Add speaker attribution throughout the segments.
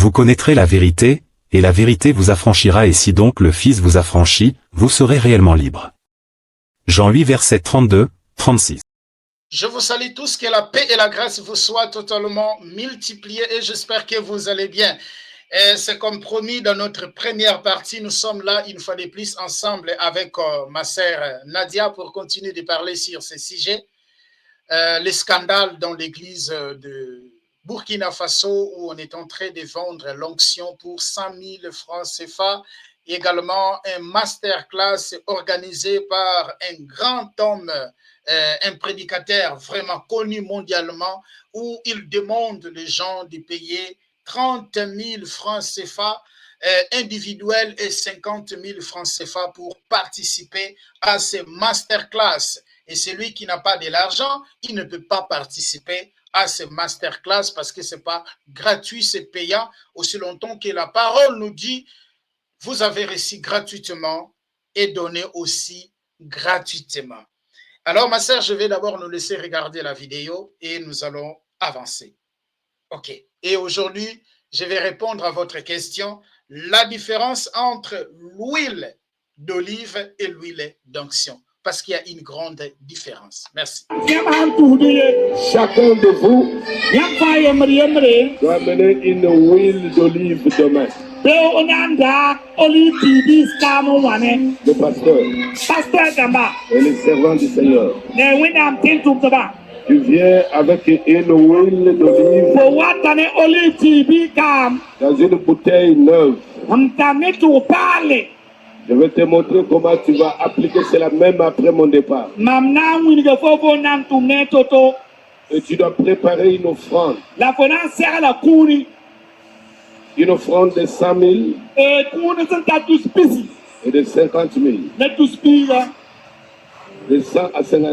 Speaker 1: Vous connaîtrez la vérité, et la vérité vous affranchira, et si donc le Fils vous affranchit, vous serez réellement libre. Jean 8 versets 32, 36.
Speaker 2: Je vous salue tous, que la paix et la grâce vous soient totalement multipliées et j'espère que vous allez bien. C'est comme promis dans notre première partie, nous sommes là une fois de plus ensemble avec ma sœur Nadia pour continuer de parler sur ce sujet. Les scandales dans l'église de Burkina Faso où on est en train de vendre l'onction pour 100 000 francs CFA. Également un masterclass organisé par un grand homme, un prédicateur vraiment connu mondialement, où il demande les gens de payer 30 000 francs CFA individuels et 50 000 francs CFA pour participer à ces masterclass. Et celui qui n'a pas de l'argent, il ne peut pas participer à ces masterclass parce que ce n'est pas gratuit, c'est payant. Aussi longtemps que la parole nous dit, vous avez reçu gratuitement et donné aussi gratuitement. Alors, ma sœur, je vais d'abord nous laisser regarder la vidéo et nous allons avancer. OK. Et aujourd'hui, je vais répondre à votre question, la différence entre l'huile d'olive et l'huile d'onction. Parce qu'il y a une grande différence. Merci.
Speaker 3: Chacun de vous doit mener une huile d'olive demain. Le pasteur et les servants du Seigneur. Tu viens avec une huile d'olive dans une bouteille neuve. Je vais te montrer comment tu vas appliquer cela même après mon départ. Et tu dois préparer une offrande. Une offrande de 100 000 et de 50 000. De 100 à 50 000.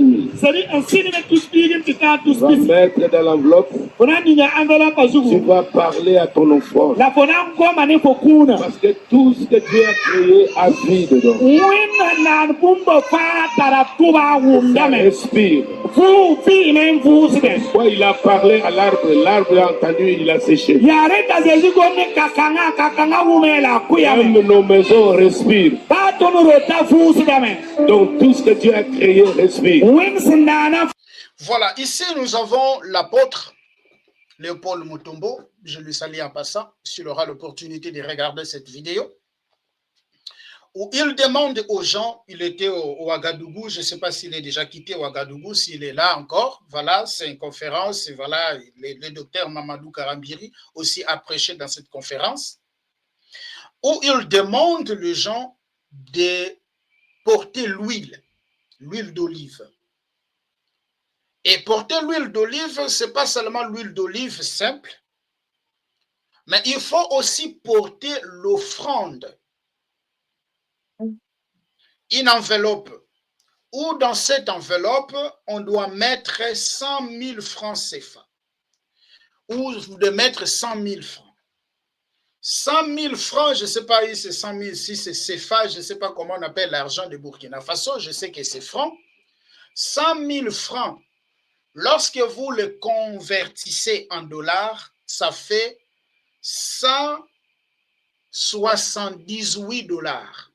Speaker 3: Tu vas mettre dans l'enveloppe. Tu vas parler à ton offrande. Parce que tout ce que Dieu a créé a vie dedans. Ça respire. Quand il a parlé à l'arbre, l'arbre a entendu, il a séché. Même nos maisons respirent. Donc tout ce que Dieu a créé respire.
Speaker 2: Voilà, ici nous avons l'apôtre Léopold Mutombo. Je lui salue en passant, s'il aura l'opportunité de regarder cette vidéo, où il demande aux gens, il était au Ouagadougou, je ne sais pas s'il est déjà quitté Ouagadougou, s'il est là encore, voilà, c'est une conférence, et voilà, le docteur Mamadou Karambiri aussi a prêché dans cette conférence, où il demande aux gens de porter l'huile d'olive. Et porter l'huile d'olive, ce n'est pas seulement l'huile d'olive simple, mais il faut aussi porter l'offrande. Une enveloppe, où dans cette enveloppe, on doit mettre 100 000 francs CFA, ou de mettre 100 000 francs. 100 000 francs, je ne sais pas si c'est 100 000, si c'est CFA, je ne sais pas comment on appelle l'argent de Burkina Faso, je sais que c'est francs. 100 000 francs, lorsque vous le convertissez en dollars, ça fait 178 dollars.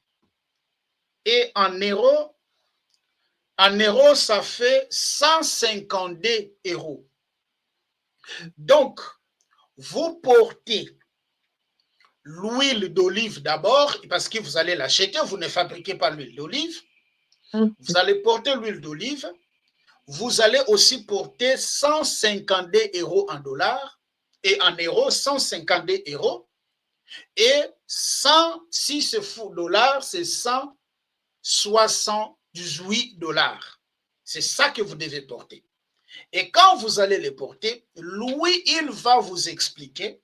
Speaker 2: Et en euros, ça fait 152 euros. Donc, vous portez l'huile d'olive d'abord, parce que vous allez l'acheter, vous ne fabriquez pas l'huile d'olive. Vous allez porter l'huile d'olive. Vous allez aussi porter 152 euros en dollars et en euros, 152 euros. Et 100, si c'est dollars, c'est 178 dollars. C'est ça que vous devez porter. Et quand vous allez les porter, Louis, il va vous expliquer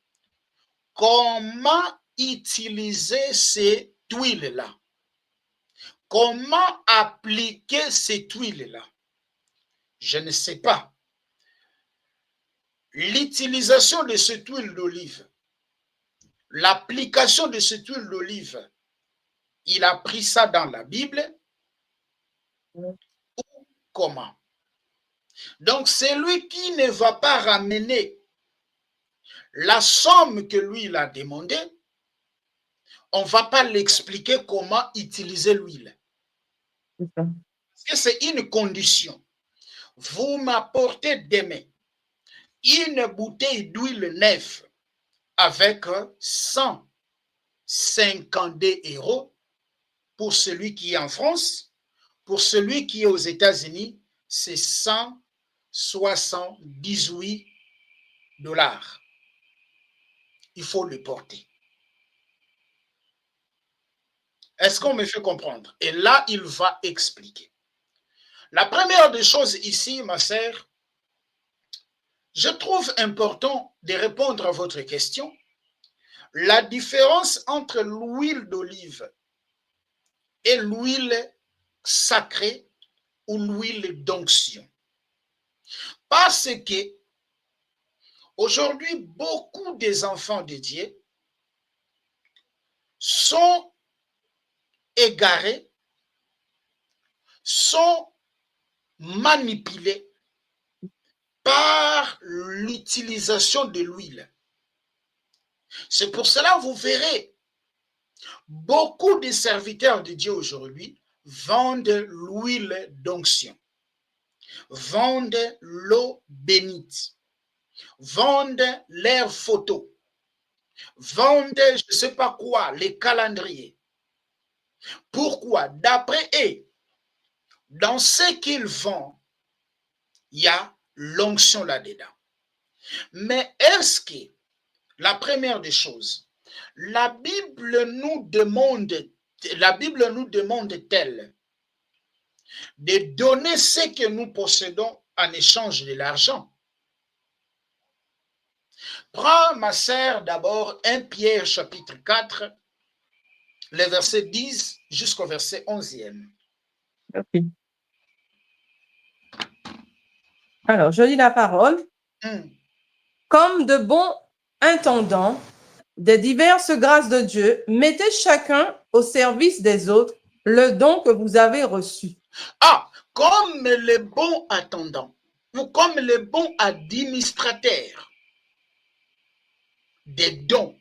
Speaker 2: comment utiliser cette huile-là. Comment appliquer cette huile-là? Je ne sais pas. L'utilisation de cette huile d'olive, l'application de cette huile d'olive, il a pris ça dans la Bible ou comment? Donc, celui qui ne va pas ramener la somme que lui il a demandé, on ne va pas l'expliquer comment utiliser l'huile. Parce que c'est une condition. Vous m'apportez demain une bouteille d'huile neuve avec 152 € pour celui qui est en France. Pour celui qui est aux États-Unis, c'est 178 $. Il faut le porter. Est-ce qu'on me fait comprendre? Et là, il va expliquer. La première des choses ici, ma sœur, je trouve important de répondre à votre question. La différence entre l'huile d'olive et l'huile sacrée ou l'huile d'onction. Parce que aujourd'hui, beaucoup des enfants de Dieu sont égarés, sont manipulés par l'utilisation de l'huile. C'est pour cela que vous verrez beaucoup de serviteurs de Dieu aujourd'hui vendent l'huile d'onction, vendent l'eau bénite, vendent leurs photos, vendent je ne sais pas quoi, les calendriers. Pourquoi? D'après eux, dans ce qu'ils vendent, il y a l'onction là-dedans. Mais est-ce que, la première des choses, la Bible nous demande-t-elle de donner ce que nous possédons en échange de l'argent? Prends, ma sœur, d'abord 1 Pierre chapitre 4, le verset 10 jusqu'au verset 11e.
Speaker 4: Ok. Alors, je lis la parole. Comme de bons intendants des diverses grâces de Dieu, mettez chacun au service des autres le don que vous avez reçu.
Speaker 2: Ah, comme les bons attendants, ou comme les bons administrateurs des dons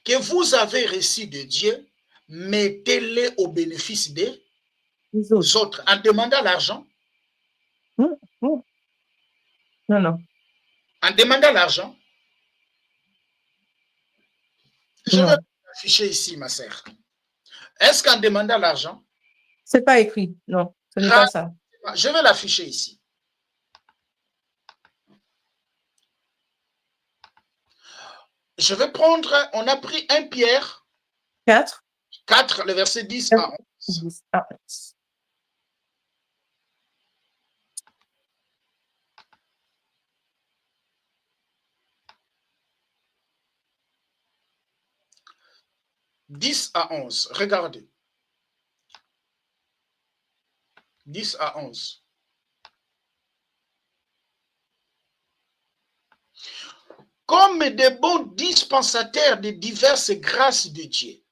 Speaker 2: que vous avez reçus de Dieu, mettez-les au bénéfice des autres en demandant l'argent.
Speaker 4: Non, non.
Speaker 2: En demandant l'argent. Je vais l'afficher ici, ma sœur. Est-ce qu'en demandant l'argent?
Speaker 4: C'est pas écrit, non, ce n'est pas ça.
Speaker 2: Je vais l'afficher ici. Je vais prendre, on a pris 1 Pierre
Speaker 4: 4,
Speaker 2: le verset 10 à 11.
Speaker 4: 10 à 11.
Speaker 2: « 10 à 11, regardez. 10 à 11. Comme des bons dispensateurs de diverses grâces de Dieu,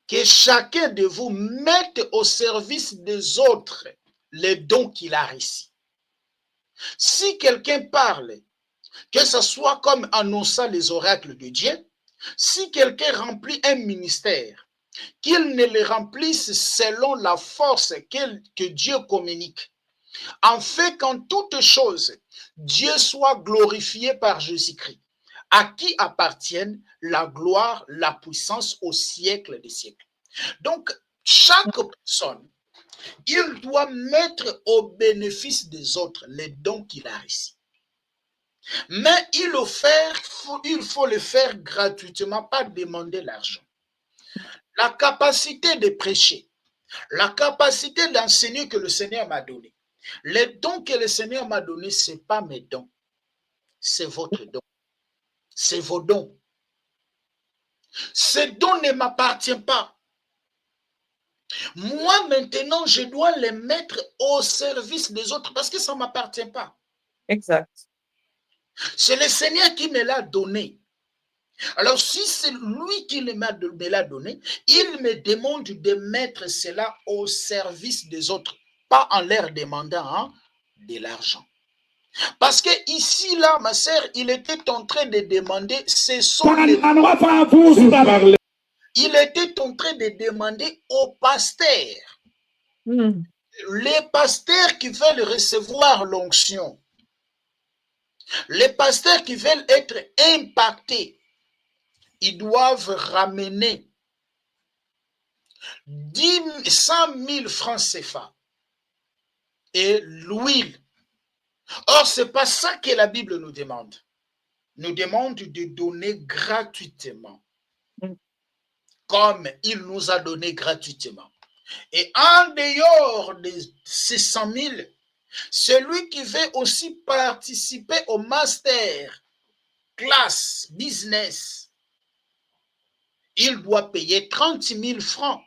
Speaker 2: que chacun de vous mette au service des autres les dons qu'il a reçus. Si quelqu'un parle, que ce soit comme annonçant les oracles de Dieu, si quelqu'un remplit un ministère, qu'il ne le remplisse selon la force que Dieu communique, en fait qu'en toutes choses, Dieu soit glorifié par Jésus-Christ, à qui appartiennent la gloire, la puissance au siècle des siècles. Donc, chaque personne, il doit mettre au bénéfice des autres les dons qu'il a reçus. Mais il faut le faire gratuitement, pas demander l'argent. La capacité de prêcher, la capacité d'enseigner que le Seigneur m'a donné. Les dons que le Seigneur m'a donnés, ce n'est pas mes dons, c'est votre don. C'est vos dons. Ces dons ne m'appartiennent pas. Moi, maintenant, je dois les mettre au service des autres parce que ça ne m'appartient pas.
Speaker 4: Exact.
Speaker 2: C'est le Seigneur qui me l'a donné. Alors, si c'est lui qui me l'a donné, il me demande de mettre cela au service des autres, pas en leur demandant de l'argent. Parce que ici, là, ma sœur, il était en train de demander, ce sont il était en train de demander aux pasteurs, les pasteurs qui veulent recevoir l'onction, les pasteurs qui veulent être impactés, ils doivent ramener 100 000 francs CFA et l'huile. Or, ce n'est pas ça que la Bible nous demande. Nous demande de donner gratuitement, comme il nous a donné gratuitement. Et en dehors de ces 100 000, celui qui veut aussi participer au master class business, il doit payer 30 000 francs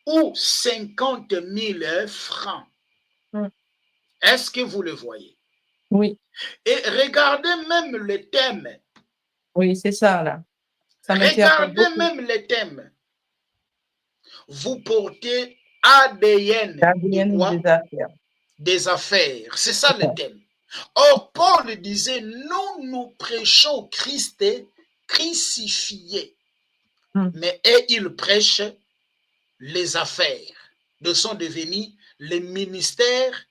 Speaker 2: ou 50 000 francs. Est-ce que vous le voyez?
Speaker 4: Oui.
Speaker 2: Et regardez même le thème.
Speaker 4: Oui, c'est ça, là.
Speaker 2: Regardez même le thème. Vous portez ADN de quoi? Des affaires. C'est ça le thème. Or, Paul disait, nous prêchons Christ crucifié. Mais ils prêchent les affaires. Ils sont devenus les ministères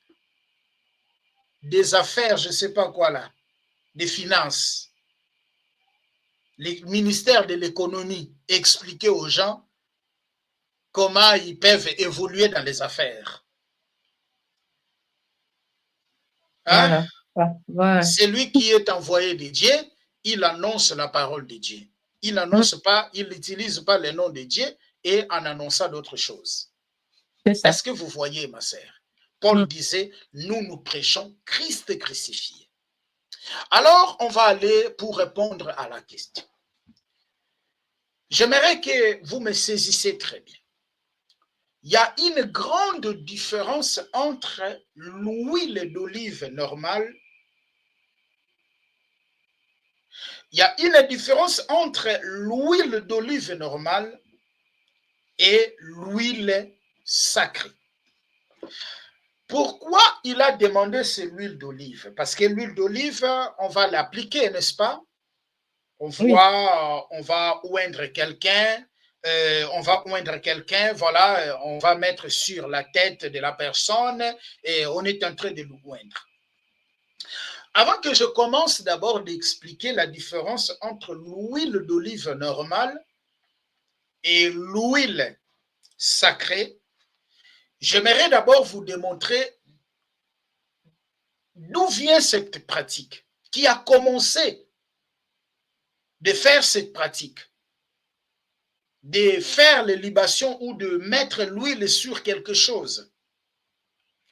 Speaker 2: des affaires, je ne sais pas quoi là, des finances. Les ministères de l'économie, expliquer aux gens comment ils peuvent évoluer dans les affaires. Hein?
Speaker 4: Voilà.
Speaker 2: Celui qui est envoyé de Dieu, il annonce la parole de Dieu. Il n'annonce pas, il n'utilise pas le nom de Dieu et en annonçant d'autres choses. Est-ce que vous voyez, ma sœur? Paul disait, nous prêchons Christ crucifié. Alors, on va aller pour répondre à la question. J'aimerais que vous me saisissiez très bien. Il y a une grande différence entre l'huile d'olive normale. Il y a une différence entre l'huile d'olive normale et l'huile sacrée. Pourquoi il a demandé cette huile d'olive? Parce que l'huile d'olive, on va l'appliquer, n'est-ce pas? On voit, on va oindre quelqu'un, voilà, on va mettre sur la tête de la personne et on est en train de le oindre. Avant que je commence d'abord d'expliquer la différence entre l'huile d'olive normale et l'huile sacrée, j'aimerais d'abord vous démontrer d'où vient cette pratique, qui a commencé de faire cette pratique, de faire les libations ou de mettre l'huile sur quelque chose.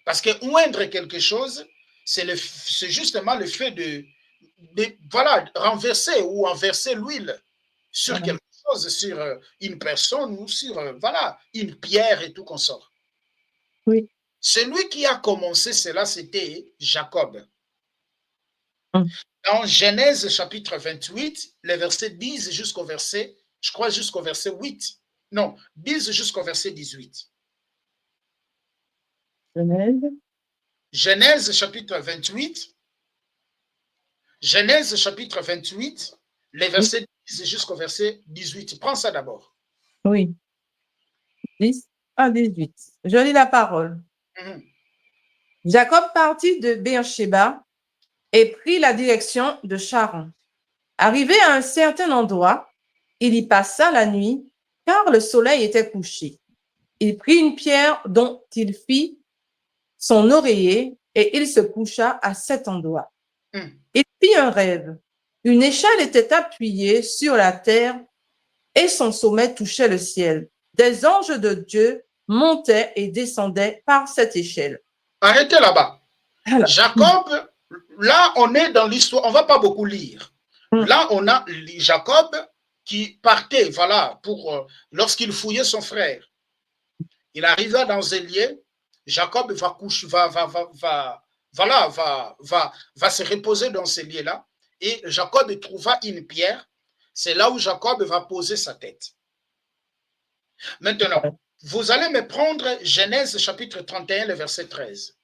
Speaker 2: Parce que oindre quelque chose, c'est justement le fait de voilà, renverser ou enverser l'huile sur quelque chose, sur une personne ou sur voilà, une pierre et tout consort.
Speaker 4: Oui.
Speaker 2: Celui qui a commencé cela, c'était Jacob. Dans Genèse chapitre 28, les versets 10 jusqu'au verset, je crois jusqu'au verset 8. Non, 10 jusqu'au verset 18. Genèse chapitre 28. Genèse chapitre 28, les versets 10 jusqu'au verset 18. Prends ça d'abord.
Speaker 4: Oui. 10 à 18. Je lis la parole. Jacob partit de Beersheba et prit la direction de Charan. Arrivé à un certain endroit, il y passa la nuit, car le soleil était couché. Il prit une pierre dont il fit son oreiller et il se coucha à cet endroit. Il fit un rêve. Une échelle était appuyée sur la terre et son sommet touchait le ciel. Des anges de Dieu montaient et descendaient par cette échelle.
Speaker 2: Arrêtez là-bas. Jacob, là, on est dans l'histoire, on ne va pas beaucoup lire. Là, on a Jacob qui partait, voilà, pour lorsqu'il fouillait son frère. Il arriva dans un lieu, Jacob va coucher, va se reposer dans ce lieu-là. Et Jacob trouva une pierre. C'est là où Jacob va poser sa tête. Maintenant, vous allez me prendre Genèse chapitre 31, le verset 13.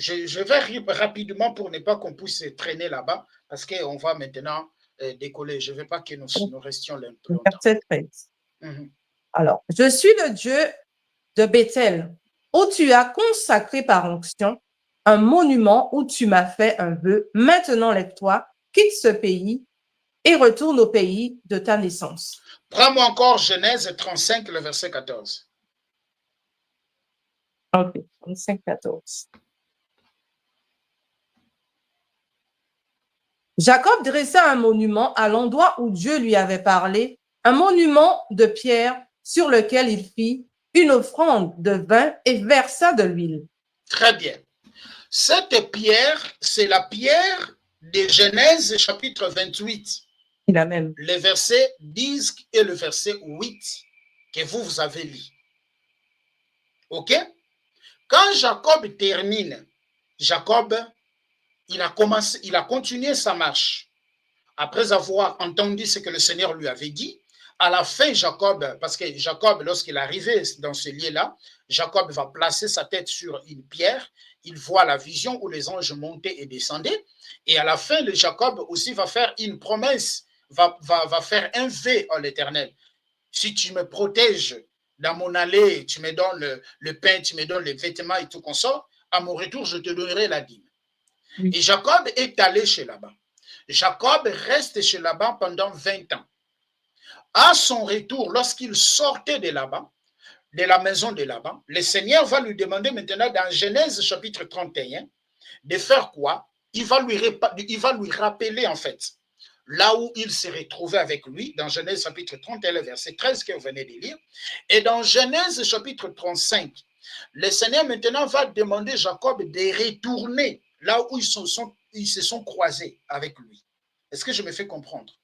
Speaker 2: Je vais rapidement pour ne pas qu'on puisse traîner là-bas, parce qu'on va maintenant décoller. Je ne veux pas que nous restions là un peu longtemps.
Speaker 4: Verset 13. Alors, je suis le Dieu de Bethel, où tu as consacré par onction un monument où tu m'as fait un vœu. Maintenant, lève-toi, quitte ce pays et retourne au pays de ta naissance.
Speaker 2: Prends-moi encore Genèse 35, le verset 14.
Speaker 4: Ok, 35, 14. Jacob dressa un monument à l'endroit où Dieu lui avait parlé, un monument de pierre sur lequel il fit une offrande de vin et versa de l'huile.
Speaker 2: Très bien. Cette pierre, c'est la pierre de Genèse chapitre 28.
Speaker 4: La même.
Speaker 2: Le verset 10 et le verset 8 que vous avez lu. OK? Quand Jacob termine, Jacob, il a continué sa marche. Après avoir entendu ce que le Seigneur lui avait dit, à la fin, Jacob, parce que Jacob, lorsqu'il arrivait dans ce lieu-là, Jacob va placer sa tête sur une pierre, il voit la vision où les anges montaient et descendaient, et à la fin, le Jacob aussi va faire une promesse, va faire un vœu à l'Éternel. Si tu me protèges dans mon allée, tu me donnes le pain, tu me donnes les vêtements et tout qu'on sort, à mon retour, je te donnerai la dîme. Oui. Et Jacob est allé chez Laban. Jacob reste chez Laban pendant 20 ans. À son retour, lorsqu'il sortait de Laban, de la maison de Laban, le Seigneur va lui demander maintenant dans Genèse chapitre 31 de faire quoi? Il va lui rappeler en fait là où il s'est retrouvé avec lui, dans Genèse chapitre 31, le verset 13 que vous venez de lire, et dans Genèse chapitre 35, le Seigneur maintenant va demander à Jacob de retourner là où ils se sont croisés avec lui. Est-ce que je me fais comprendre?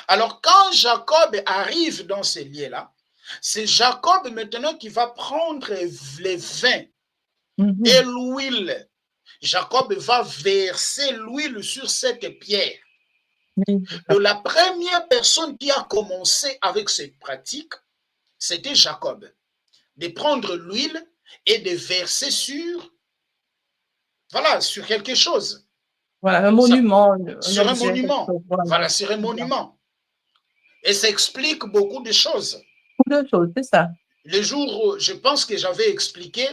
Speaker 2: Alors, quand Jacob arrive dans ces lieux-là, c'est Jacob maintenant qui va prendre les vins et l'huile. Jacob va verser l'huile sur cette pierre. Donc, la première personne qui a commencé avec cette pratique, c'était Jacob. De prendre l'huile et de verser sur, voilà, sur quelque chose.
Speaker 4: Voilà, un monument.
Speaker 2: Sur un monument. Voilà, sur un monument. Et ça explique beaucoup de choses.
Speaker 4: Beaucoup de choses, c'est ça.
Speaker 2: Le jour, je pense que j'avais expliqué,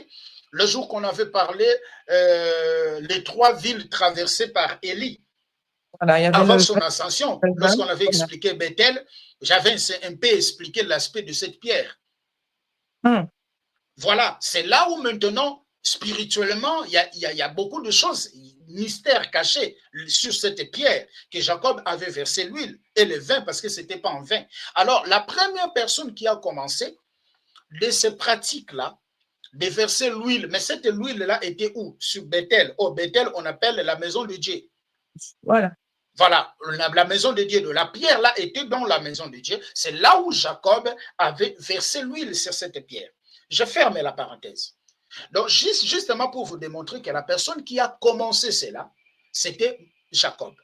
Speaker 2: le jour qu'on avait parlé, les 3 villes traversées par Élie. Voilà, avant son ascension, lorsqu'on avait expliqué Bethel, j'avais un peu expliqué l'aspect de cette pierre. Voilà, c'est là où maintenant, spirituellement, il y a beaucoup de choses, mystères cachés sur cette pierre que Jacob avait versé l'huile et le vin parce que ce n'était pas en vin. Alors, la première personne qui a commencé de ces pratiques-là, de verser l'huile, mais cette huile-là était où? Sur Bethel. Au Bethel, on appelle la maison de Dieu.
Speaker 4: Voilà.
Speaker 2: Voilà, la maison de Dieu. La pierre là était dans la maison de Dieu. C'est là où Jacob avait versé l'huile sur cette pierre. Je ferme la parenthèse. Donc, justement pour vous démontrer que la personne qui a commencé cela, c'était Jacob.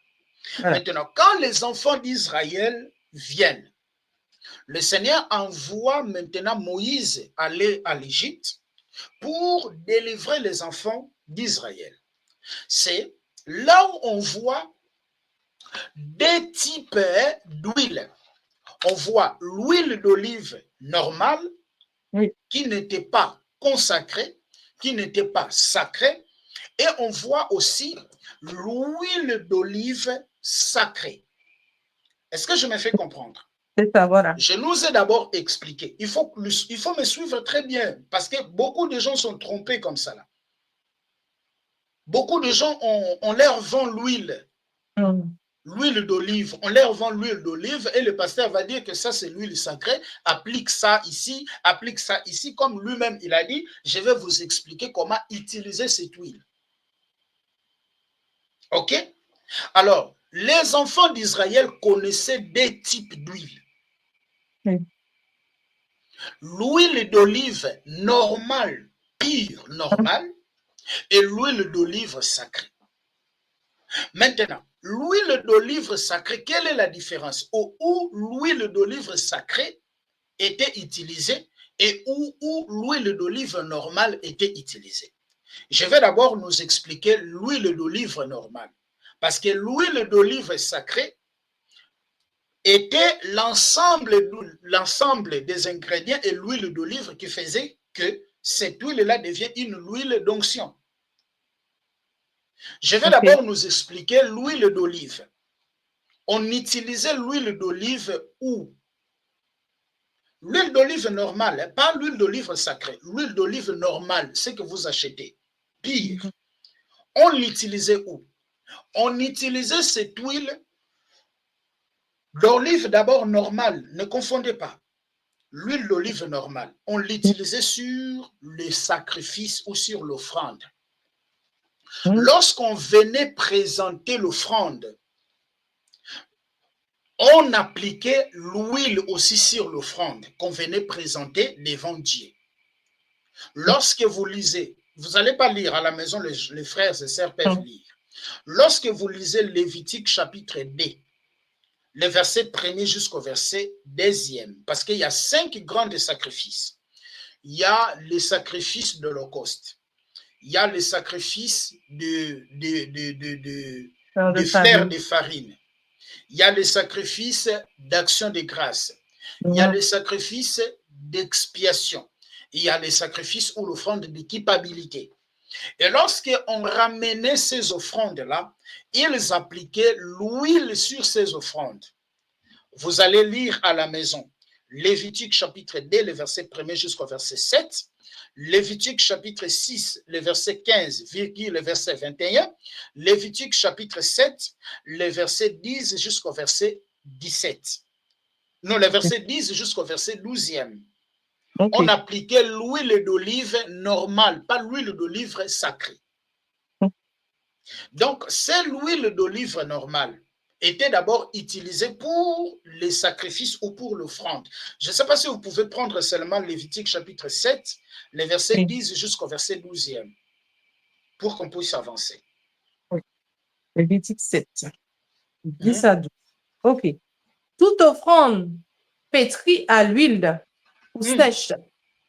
Speaker 2: Voilà. Maintenant, quand les enfants d'Israël viennent, le Seigneur envoie maintenant Moïse aller à l'Égypte pour délivrer les enfants d'Israël. C'est là où on voit des types d'huile. On voit l'huile d'olive normale, oui, qui n'était pas consacrée, qui n'était pas sacrée, et on voit aussi l'huile d'olive sacrée. Est-ce que je me fais comprendre?
Speaker 4: C'est ça, voilà.
Speaker 2: Je nous ai d'abord expliqué. Il faut me suivre très bien, parce que beaucoup de gens sont trompés comme ça. Là. Beaucoup de gens, on leur vend l'huile. L'huile d'olive, on leur vend l'huile d'olive et le pasteur va dire que ça c'est l'huile sacrée, applique ça ici, comme lui-même il a dit, je vais vous expliquer comment utiliser cette huile. Ok? Alors, les enfants d'Israël connaissaient des types d'huile. L'huile d'olive normale, pure, normale, et l'huile d'olive sacrée. Maintenant, l'huile d'olive sacrée, quelle est la différence? Où l'huile d'olive sacrée était utilisée et où l'huile d'olive normale était utilisée. Je vais d'abord nous expliquer l'huile d'olive normale. Parce que l'huile d'olive sacrée était l'ensemble des ingrédients et l'huile d'olive qui faisait que cette huile-là devient une huile d'onction. Je vais d'abord nous expliquer l'huile d'olive. On utilisait l'huile d'olive où? L'huile d'olive normale, pas l'huile d'olive sacrée, l'huile d'olive normale, ce que vous achetez. Pire, on l'utilisait où? On utilisait cette huile d'olive d'abord normale, ne confondez pas. L'huile d'olive normale, on l'utilisait sur les sacrifices ou sur l'offrande. Lorsqu'on venait présenter l'offrande, on appliquait l'huile aussi sur l'offrande qu'on venait présenter devant Dieu. Lorsque vous lisez, vous n'allez pas lire à la maison, les frères et sœurs peuvent lire. Lorsque vous lisez Lévitique chapitre 2, le verset 1er jusqu'au verset 2e, parce qu'il y a 5 grands sacrifices. Il y a les sacrifices de l'Holocauste. Il y a les sacrifices de fleurs de farine. Il y a les sacrifices d'action de grâce. Il y a les sacrifices d'expiation. Il y a les sacrifices ou l'offrande de culpabilité. Et lorsqu'on ramenait ces offrandes-là, ils appliquaient l'huile sur ces offrandes. Vous allez lire à la maison Lévitique chapitre 2, le verset 1er jusqu'au verset 7. Lévitique chapitre 6, le verset 15, le verset 21. Lévitique chapitre 7, le verset 10 jusqu'au verset 17. Non, le verset 10 jusqu'au verset 12e. On appliquait l'huile d'olive normale, pas l'huile d'olive sacrée. Donc, c'est l'huile d'olive normale était d'abord utilisée pour les sacrifices ou pour l'offrande. Je ne sais pas si vous pouvez prendre seulement Lévitique chapitre 7, les versets 10 jusqu'au verset 12e, pour qu'on puisse avancer.
Speaker 4: Oui. Lévitique 7, 10 à 12. OK. Toute offrande pétrie à l'huile ou sèche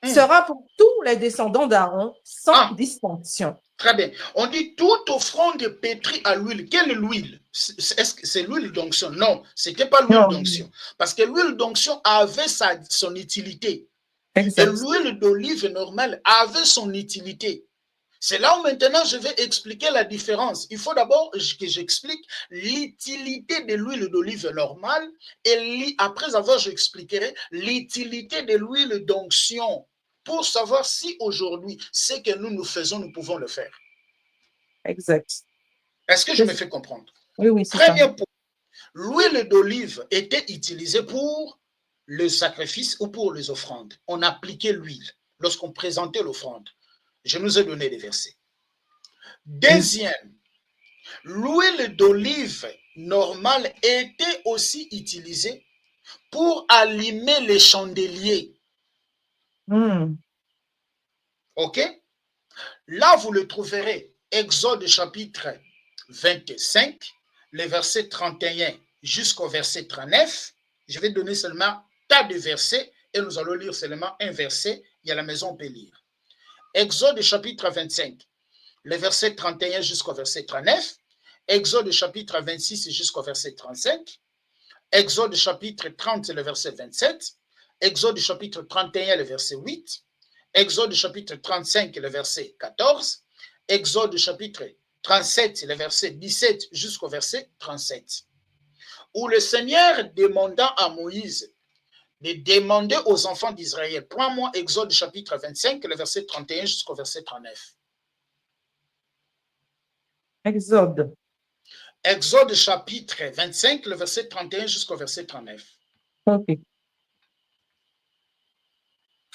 Speaker 4: sera pour tous les descendants d'Aaron sans distinction.
Speaker 2: Très bien. On dit toute offrande pétrie à l'huile. Quelle huile? Est-ce que c'est l'huile d'onction? Non, ce n'était pas l'huile d'onction. Parce que l'huile d'onction avait son utilité. Exact. Et l'huile d'olive normale avait son utilité. C'est là où maintenant je vais expliquer la différence. Il faut d'abord que j'explique l'utilité de l'huile d'olive normale et après avoir, j'expliquerai l'utilité de l'huile d'onction pour savoir si aujourd'hui, ce que nous faisons, nous pouvons le faire.
Speaker 4: Exact.
Speaker 2: Est-ce que je me fais comprendre?
Speaker 4: Oui, oui, c'est
Speaker 2: Premier point, l'huile d'olive était utilisée pour le sacrifice ou pour les offrandes. On appliquait l'huile lorsqu'on présentait l'offrande. Je nous ai donné des versets. Deuxième, l'huile d'olive normale était aussi utilisée pour allumer les chandeliers. OK? Là, vous le trouverez, Exode chapitre 25, le verset 31 jusqu'au verset 39. Je vais donner seulement tas de versets et nous allons lire seulement un verset. Il y a la maison, on peut lire. Exode chapitre 25, le verset 31 jusqu'au verset 39. Exode chapitre 26 jusqu'au verset 35. Exode chapitre 30, le verset 27. Exode chapitre 31, le verset 8. Exode chapitre 35, le verset 14. Exode chapitre 37, le verset 17 jusqu'au verset 37. Où le Seigneur demanda à Moïse de demander aux enfants d'Israël. Prends-moi Exode chapitre 25, le verset 31 jusqu'au verset 39.
Speaker 4: Exode.
Speaker 2: Exode chapitre 25, le verset 31 jusqu'au verset 39.
Speaker 4: OK.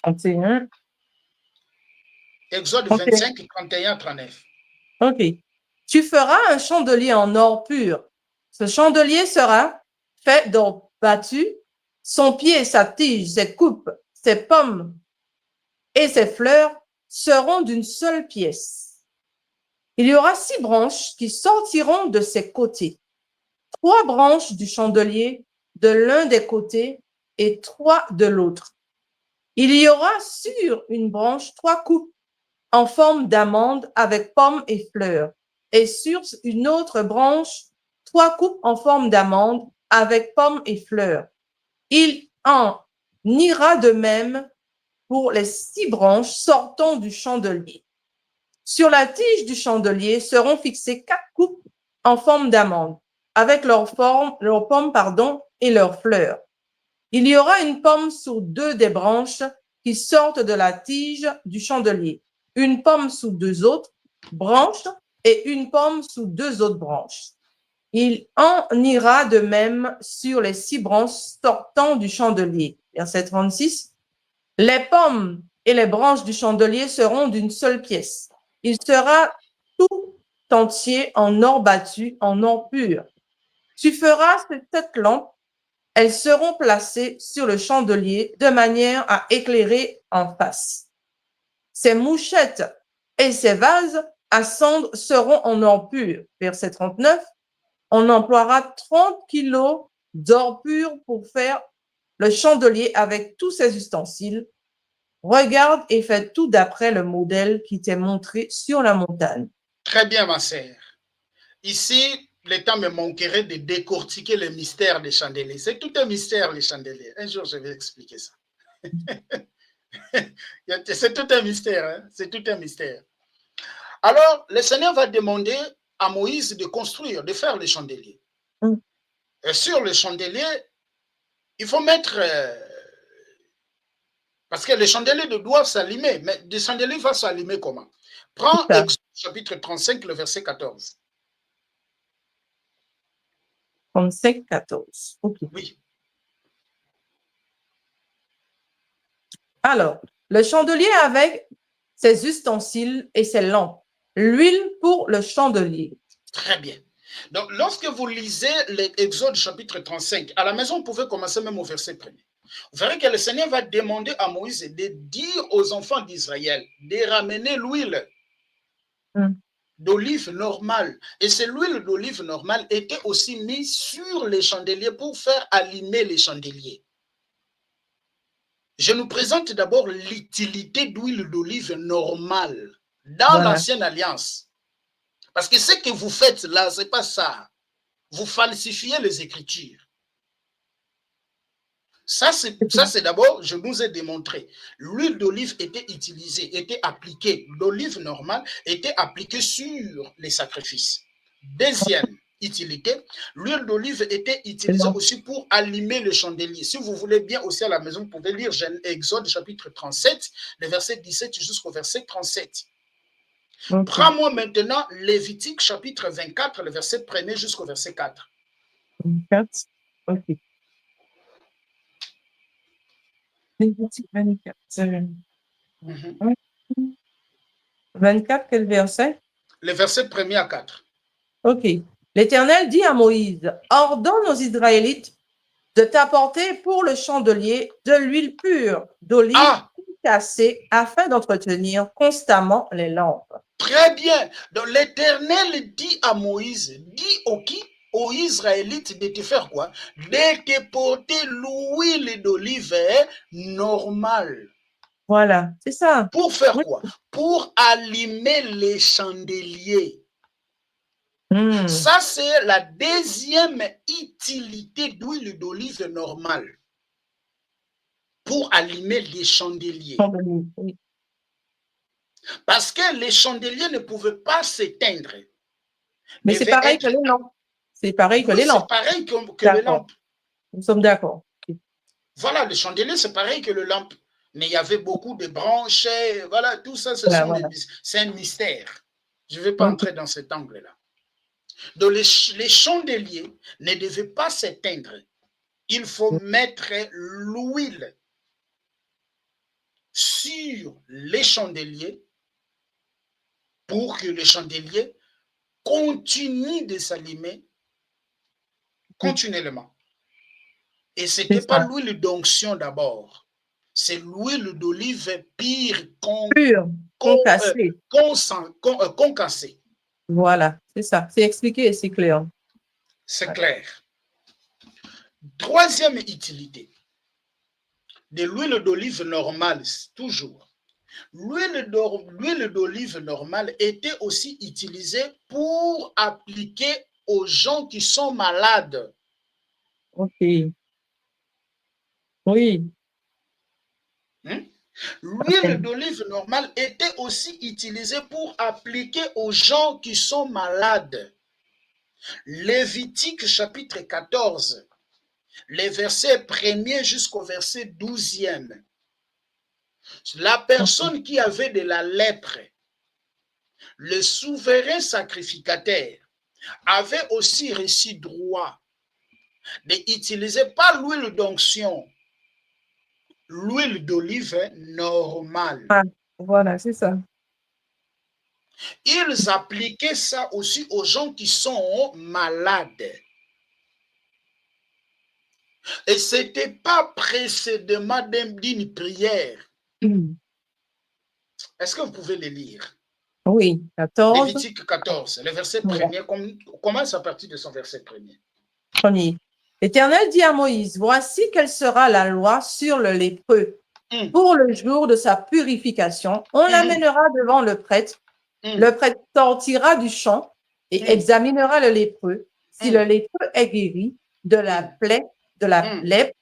Speaker 4: 31.
Speaker 2: Exode 25, 31, 39.
Speaker 4: OK. Tu feras un chandelier en or pur. Ce chandelier sera fait d'or battu. Son pied, sa tige, ses coupes, ses pommes et ses fleurs seront d'une seule pièce. Il y aura 6 branches qui sortiront de ses côtés. 3 branches du chandelier de l'un des côtés et 3 de l'autre. Il y aura sur une branche 3 coupes en forme d'amande avec pommes et fleurs. Et sur une autre branche, 3 coupes en forme d'amande avec pommes et fleurs. Il en ira de même pour les 6 branches sortant du chandelier. Sur la tige du chandelier seront fixées 4 coupes en forme d'amande, avec leurs pommes et leurs fleurs. Il y aura une pomme sur 2 des branches qui sortent de la tige du chandelier, une pomme sous 2 autres branches et une pomme sous 2 autres branches. Il en ira de même sur les 6 branches sortant du chandelier. Verset 36. Les pommes et les branches du chandelier seront d'une seule pièce. Il sera tout entier en or battu, en or pur. Tu feras cette lampe. Elles seront placées sur le chandelier de manière à éclairer en face. Ces mouchettes et ces vases à cendre seront en or pur. Verset 39. On emploiera 30 kilos d'or pur pour faire le chandelier avec tous ses ustensiles. Regarde et fais tout d'après le modèle qui t'est montré sur la montagne.
Speaker 2: Très bien, ma sœur. Ici, le temps me manquerait de décortiquer le mystère des chandeliers. C'est tout un mystère, les chandeliers. Un jour, je vais expliquer ça. C'est tout un mystère. Hein? C'est tout un mystère. Alors, le Seigneur va demander à Moïse de construire, de faire les chandeliers. Et sur le chandelier, il faut mettre... parce que les chandeliers doivent s'allumer. Mais les chandeliers vont s'allumer comment? Prends Exode chapitre 35, le verset 14.
Speaker 4: 35, 14. OK.
Speaker 2: Oui.
Speaker 4: Alors, le chandelier avec ses ustensiles et ses lampes. L'huile pour le chandelier.
Speaker 2: Très bien. Donc, lorsque vous lisez l'Exode chapitre 35, à la maison, vous pouvez commencer même au verset 1er. Vous verrez que le Seigneur va demander à Moïse de dire aux enfants d'Israël de ramener l'huile d'olive normale. Et cette huile d'olive normale était aussi mise sur les chandeliers pour faire allumer les chandeliers. Je nous présente d'abord l'utilité d'huile d'olive normale dans l'ancienne alliance. Parce que ce que vous faites là, ce n'est pas ça. Vous falsifiez les Écritures. Ça, c'est d'abord, je vous ai démontré. L'huile d'olive était utilisée, était appliquée. L'olive normale était appliquée sur les sacrifices. Deuxième utilité, l'huile d'olive était utilisée aussi pour allumer le chandelier. Si vous voulez bien aussi à la maison, vous pouvez lire Exode chapitre 37, le verset 17 jusqu'au verset 37. Prends-moi maintenant Lévitique chapitre 24, le verset 1er jusqu'au verset 4.
Speaker 4: 24, ok. Lévitique 24. 24, quel verset?
Speaker 2: Le verset 1er à 4.
Speaker 4: Ok. L'Éternel dit à Moïse, ordonne aux Israélites de t'apporter pour le chandelier de l'huile pure d'olive cassée afin d'entretenir constamment les lampes.
Speaker 2: Très bien. Donc l'Éternel dit à Moïse, dit aux Israélites de te faire quoi? De te porter l'huile d'olive normale.
Speaker 4: Voilà, c'est ça.
Speaker 2: Pour faire quoi? Pour allumer les chandeliers. Ça, c'est la deuxième utilité d'huile d'olive normale. Pour allumer les chandeliers.
Speaker 4: Oui.
Speaker 2: Parce que les chandeliers ne pouvaient pas s'éteindre.
Speaker 4: Mais c'est pareil que les lampes. C'est pareil que les lampes.
Speaker 2: C'est pareil que les lampes.
Speaker 4: Nous sommes d'accord.
Speaker 2: Voilà, le chandelier, c'est pareil que le lampe. Mais il y avait beaucoup de branches. Voilà, tout ça, c'est un mystère. Je ne vais pas entrer dans cet angle-là. Donc, les chandeliers ne devaient pas s'éteindre. Il faut mettre l'huile sur les chandeliers pour que le chandelier continue de s'allumer continuellement. Et ce n'était pas l'huile d'onction d'abord. C'est l'huile d'olive pure concassée.
Speaker 4: Voilà, c'est ça. C'est expliqué et c'est clair.
Speaker 2: C'est clair. Troisième utilité de l'huile d'olive normale, toujours. L'huile d'olive normale était aussi utilisée pour appliquer aux gens qui sont malades.
Speaker 4: Ok. Oui.
Speaker 2: L'huile d'olive normale était aussi utilisée pour appliquer aux gens qui sont malades. Lévitique chapitre 14, les versets 1er jusqu'au verset 12e. La personne qui avait de la lèpre, le souverain sacrificateur, avait aussi reçu droit d'utiliser pas l'huile d'onction, l'huile d'olive normale.
Speaker 4: Ah, voilà, c'est ça.
Speaker 2: Ils appliquaient ça aussi aux gens qui sont malades. Et ce n'était pas précédemment d'une prière. Est-ce que vous pouvez le lire?
Speaker 4: Oui, 14.
Speaker 2: Lévitique 14, le verset 1er, commence à partir de son verset 1er.
Speaker 4: Premier. L'Éternel dit à Moïse, voici quelle sera la loi sur le lépreux. Pour le jour de sa purification, on l'amènera devant le prêtre. Le prêtre sortira du champ et examinera le lépreux. Si le lépreux est guéri de la plaie, de la lèpre,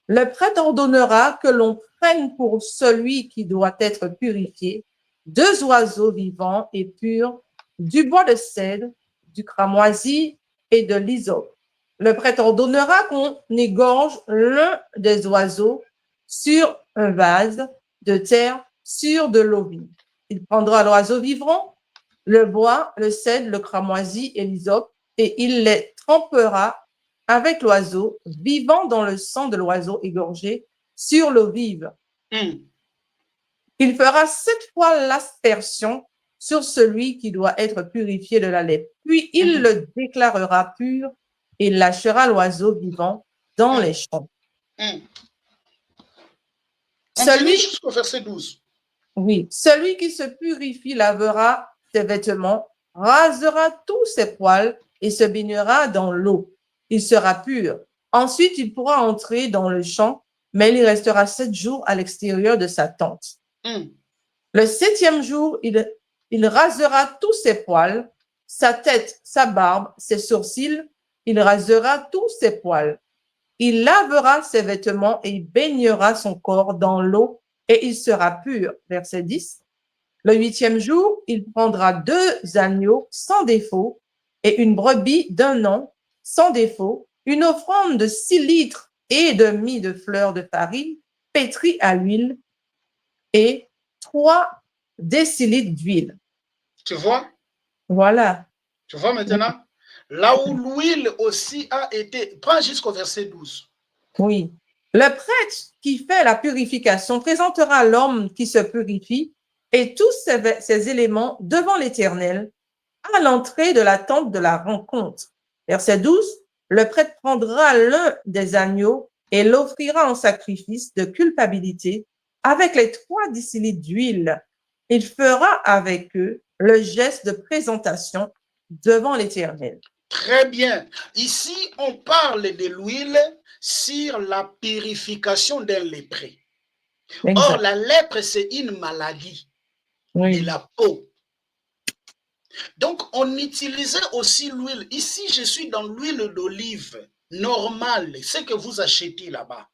Speaker 4: le prêtre ordonnera que l'on prenne pour celui qui doit être purifié 2 oiseaux vivants et purs, du bois de cèdre, du cramoisi et de l'hysope. Le prêtre ordonnera qu'on égorge l'un des oiseaux sur un vase de terre sur de l'eau vive. Il prendra l'oiseau vivant, le bois, le cèdre, le cramoisi et l'hysope, et il les trempera avec l'oiseau vivant dans le sang de l'oiseau égorgé sur l'eau vive. Il fera 7 fois l'aspersion sur celui qui doit être purifié de la lèpre. Puis il le déclarera pur et lâchera l'oiseau vivant dans les champs.
Speaker 2: Celui jusqu'au verset 12.
Speaker 4: Oui, celui qui se purifie lavera ses vêtements, rasera tous ses poils et se baignera dans l'eau. Il sera pur. Ensuite, il pourra entrer dans le champ, mais il restera 7 jours à l'extérieur de sa tente. Le 7e jour, il rasera tous ses poils, sa tête, sa barbe, ses sourcils. Il rasera tous ses poils. Il lavera ses vêtements et baignera son corps dans l'eau et il sera pur. Verset 10. Le 8e jour, il prendra 2 agneaux sans défaut et une brebis d'1 an sans défaut, une offrande de 6 litres et demi de fleurs de farine pétrie à l'huile et 3 décilitres d'huile.
Speaker 2: Tu vois?
Speaker 4: Voilà.
Speaker 2: Tu vois maintenant? Là où l'huile aussi a été... Prends jusqu'au verset 12.
Speaker 4: Oui. Le prêtre qui fait la purification présentera l'homme qui se purifie et tous ces éléments devant l'Éternel à l'entrée de la tente de la rencontre. Verset 12. Le prêtre prendra l'un des agneaux et l'offrira en sacrifice de culpabilité avec les 3 décilitres d'huile. Il fera avec eux le geste de présentation devant l'Éternel.
Speaker 2: Très bien. Ici, on parle de l'huile sur la purification d'un lépreux. Or, la lèpre, c'est une maladie de la peau. Donc, on utilisait aussi l'huile. Ici, je suis dans l'huile d'olive normale, ce que vous achetez là-bas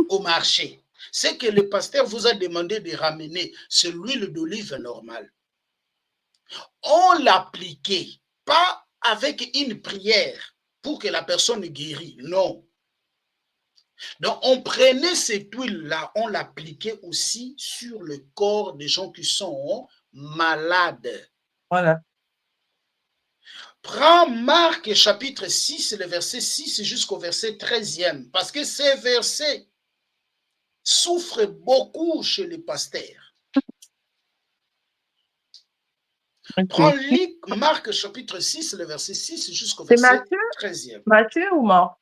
Speaker 2: au marché. Ce que le pasteur vous a demandé de ramener, c'est l'huile d'olive normale. On l'appliquait, pas avec une prière pour que la personne guérisse, non. Donc, on prenait cette huile-là, on l'appliquait aussi sur le corps des gens qui sont malades.
Speaker 4: Voilà.
Speaker 2: Prends Marc chapitre 6, le verset 6 jusqu'au verset 13e, parce que ces versets souffrent beaucoup chez les pasteurs. Prends Marc chapitre 6, le verset 6 jusqu'au verset 13e.
Speaker 4: Matthieu ou Marc?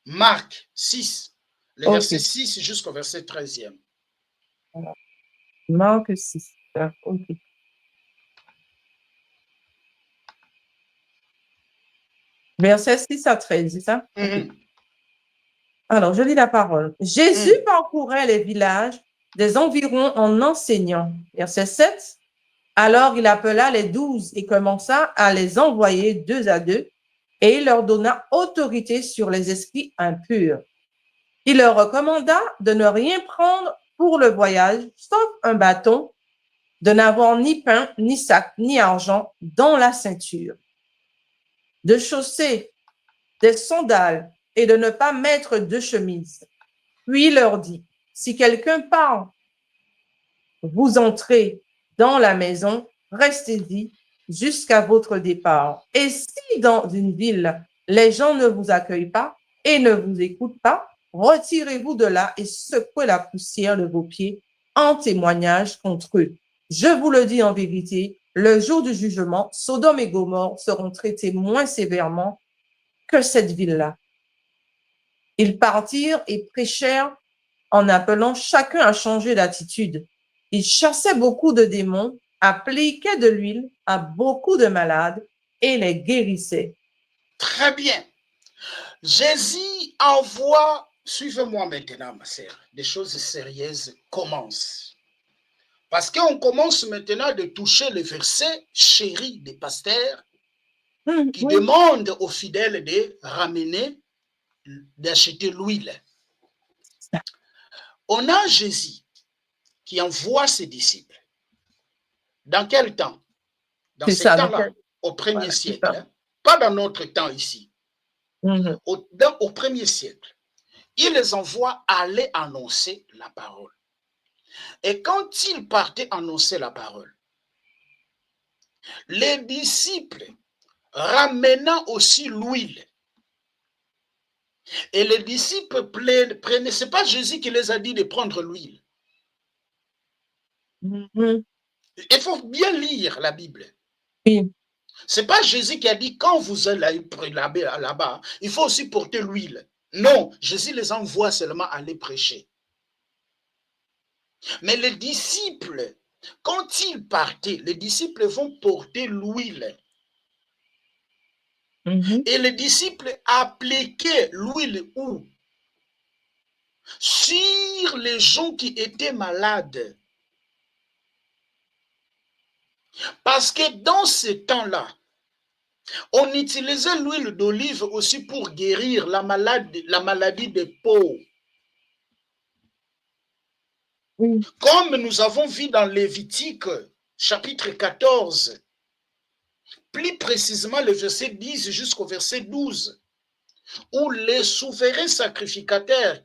Speaker 2: Marc 6, le verset 6 jusqu'au verset 13e.
Speaker 4: Marc 6. OK. Verset 6 à 13, c'est ça? Alors, je lis la parole. Jésus parcourait les villages des environs en enseignant. Verset 7. Alors il appela les 12 et commença à les envoyer 2 à 2, et il leur donna autorité sur les esprits impurs. Il leur recommanda de ne rien prendre pour le voyage, sauf un bâton, de n'avoir ni pain, ni sac, ni argent dans la ceinture, de chausser des sandales et de ne pas mettre de chemise. Puis il leur dit, si quelqu'un parle, vous entrez dans la maison, restez-y jusqu'à votre départ. Et si dans une ville, les gens ne vous accueillent pas et ne vous écoutent pas, retirez-vous de là et secouez la poussière de vos pieds en témoignage contre eux. Je vous le dis en vérité, le jour du jugement, Sodome et Gomorrhe seront traités moins sévèrement que cette ville-là. Ils partirent et prêchèrent en appelant chacun à changer d'attitude. Ils chassaient beaucoup de démons, appliquaient de l'huile à beaucoup de malades et les guérissaient.
Speaker 2: Très bien. Jésus envoie, suivez-moi maintenant, ma sœur, des choses sérieuses commencent. Parce qu'on commence maintenant de toucher le verset chéri des pasteurs qui demandent aux fidèles de ramener, d'acheter l'huile. On a Jésus qui envoie ses disciples. Dans quel temps? Dans ce temps-là, au premier siècle. Hein? Pas dans notre temps ici. Au premier siècle. Il les envoie aller annoncer la parole. Et quand ils partaient annoncer la parole, les disciples ramenant aussi l'huile. Et les disciples prenaient, ce n'est pas Jésus qui les a dit de prendre l'huile. Il faut bien lire la Bible.
Speaker 4: Oui.
Speaker 2: Ce n'est pas Jésus qui a dit quand vous allez là-bas, il faut aussi porter l'huile. Non, Jésus les envoie seulement aller prêcher. Mais les disciples, quand ils partaient, les disciples vont porter l'huile. Et les disciples appliquaient l'huile où? Sur les gens qui étaient malades. Parce que dans ce temps-là, on utilisait l'huile d'olive aussi pour guérir la maladie des peaux. Oui. Comme nous avons vu dans Lévitique, chapitre 14, plus précisément le verset 10 jusqu'au verset 12, où les souverains sacrificateurs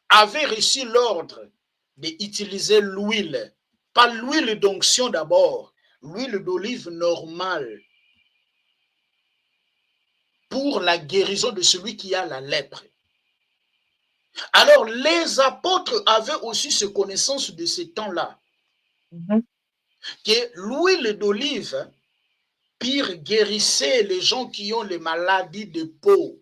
Speaker 2: avaient reçu l'ordre d'utiliser l'huile, pas l'huile d'onction d'abord, l'huile d'olive normale, pour la guérison de celui qui a la lèpre. Alors, les apôtres avaient aussi cette connaissance de ce temps-là, que l'huile d'olive, pire, guérissait les gens qui ont les maladies de peau.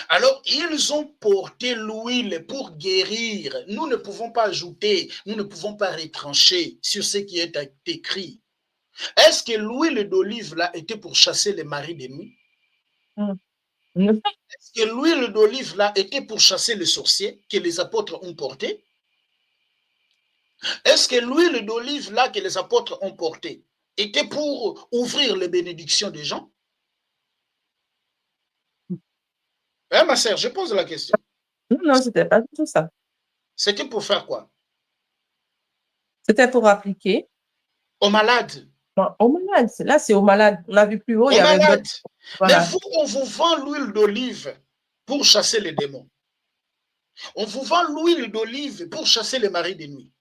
Speaker 2: Alors, ils ont porté l'huile pour guérir. Nous ne pouvons pas ajouter, nous ne pouvons pas retrancher sur ce qui est écrit. Est-ce que l'huile d'olive là était pour chasser les maris de nuit? Est-ce que l'huile d'olive là était pour chasser les sorciers que les apôtres ont porté? Est-ce que l'huile d'olive là que les apôtres ont porté était pour ouvrir les bénédictions des gens? Hein, ma sœur, je pose la question.
Speaker 4: Non, c'était pas tout ça.
Speaker 2: C'était pour faire quoi?
Speaker 4: C'était pour appliquer.
Speaker 2: Aux malades.
Speaker 4: Non, aux malades. Là, c'est aux malades. On a vu plus haut.
Speaker 2: Aux malades. Voilà. Mais vous, on vous vend l'huile d'olive pour chasser les démons. On vous vend l'huile d'olive pour chasser les maris de nuit.